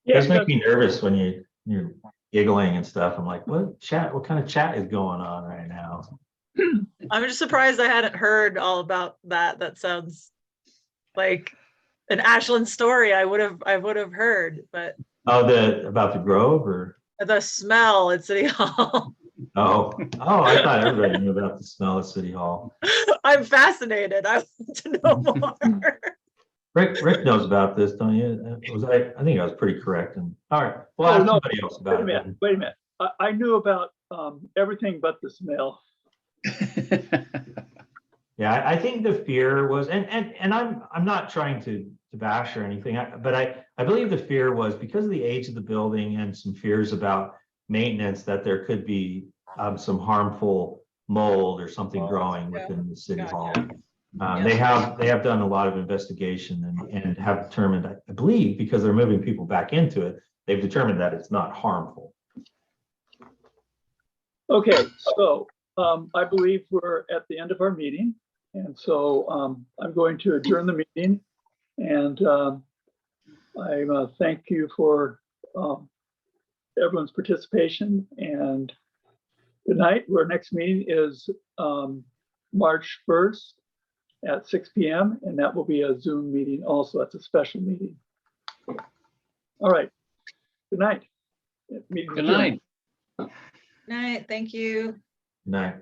You Yes, guys make me nervous when you're giggling and stuff. I'm like, what kind of chat is going on right now? I'm just surprised I hadn't heard all about that. That sounds like an Ashland story I would have heard, but About the Grove, or the smell at City Hall. oh, I thought everybody knew about the smell of City Hall. I'm fascinated. I want to know more. Rick knows about this, don't you? I think I was pretty correct. And all right, we'll ask somebody else about it. Wait a minute. I knew about everything but the smell. Yeah, I think the fear was, and I'm not trying to bash or anything, but I believe the fear was because of the age of the building and some fears about maintenance, that there could be some harmful mold or something growing within the City Hall. They have done a lot of investigation and have determined, I believe, because they're moving people back into it, they've determined that it's not harmful. Okay, so I believe we're at the end of our meeting. And so I'm going to adjourn the meeting. And I thank you for everyone's participation, and good night. Our next meeting is March 1st at 6 p.m. and that will be a Zoom meeting also. That's a special meeting. All right. Good night. Meeting Good adjourned. night. Night, thank you. Night.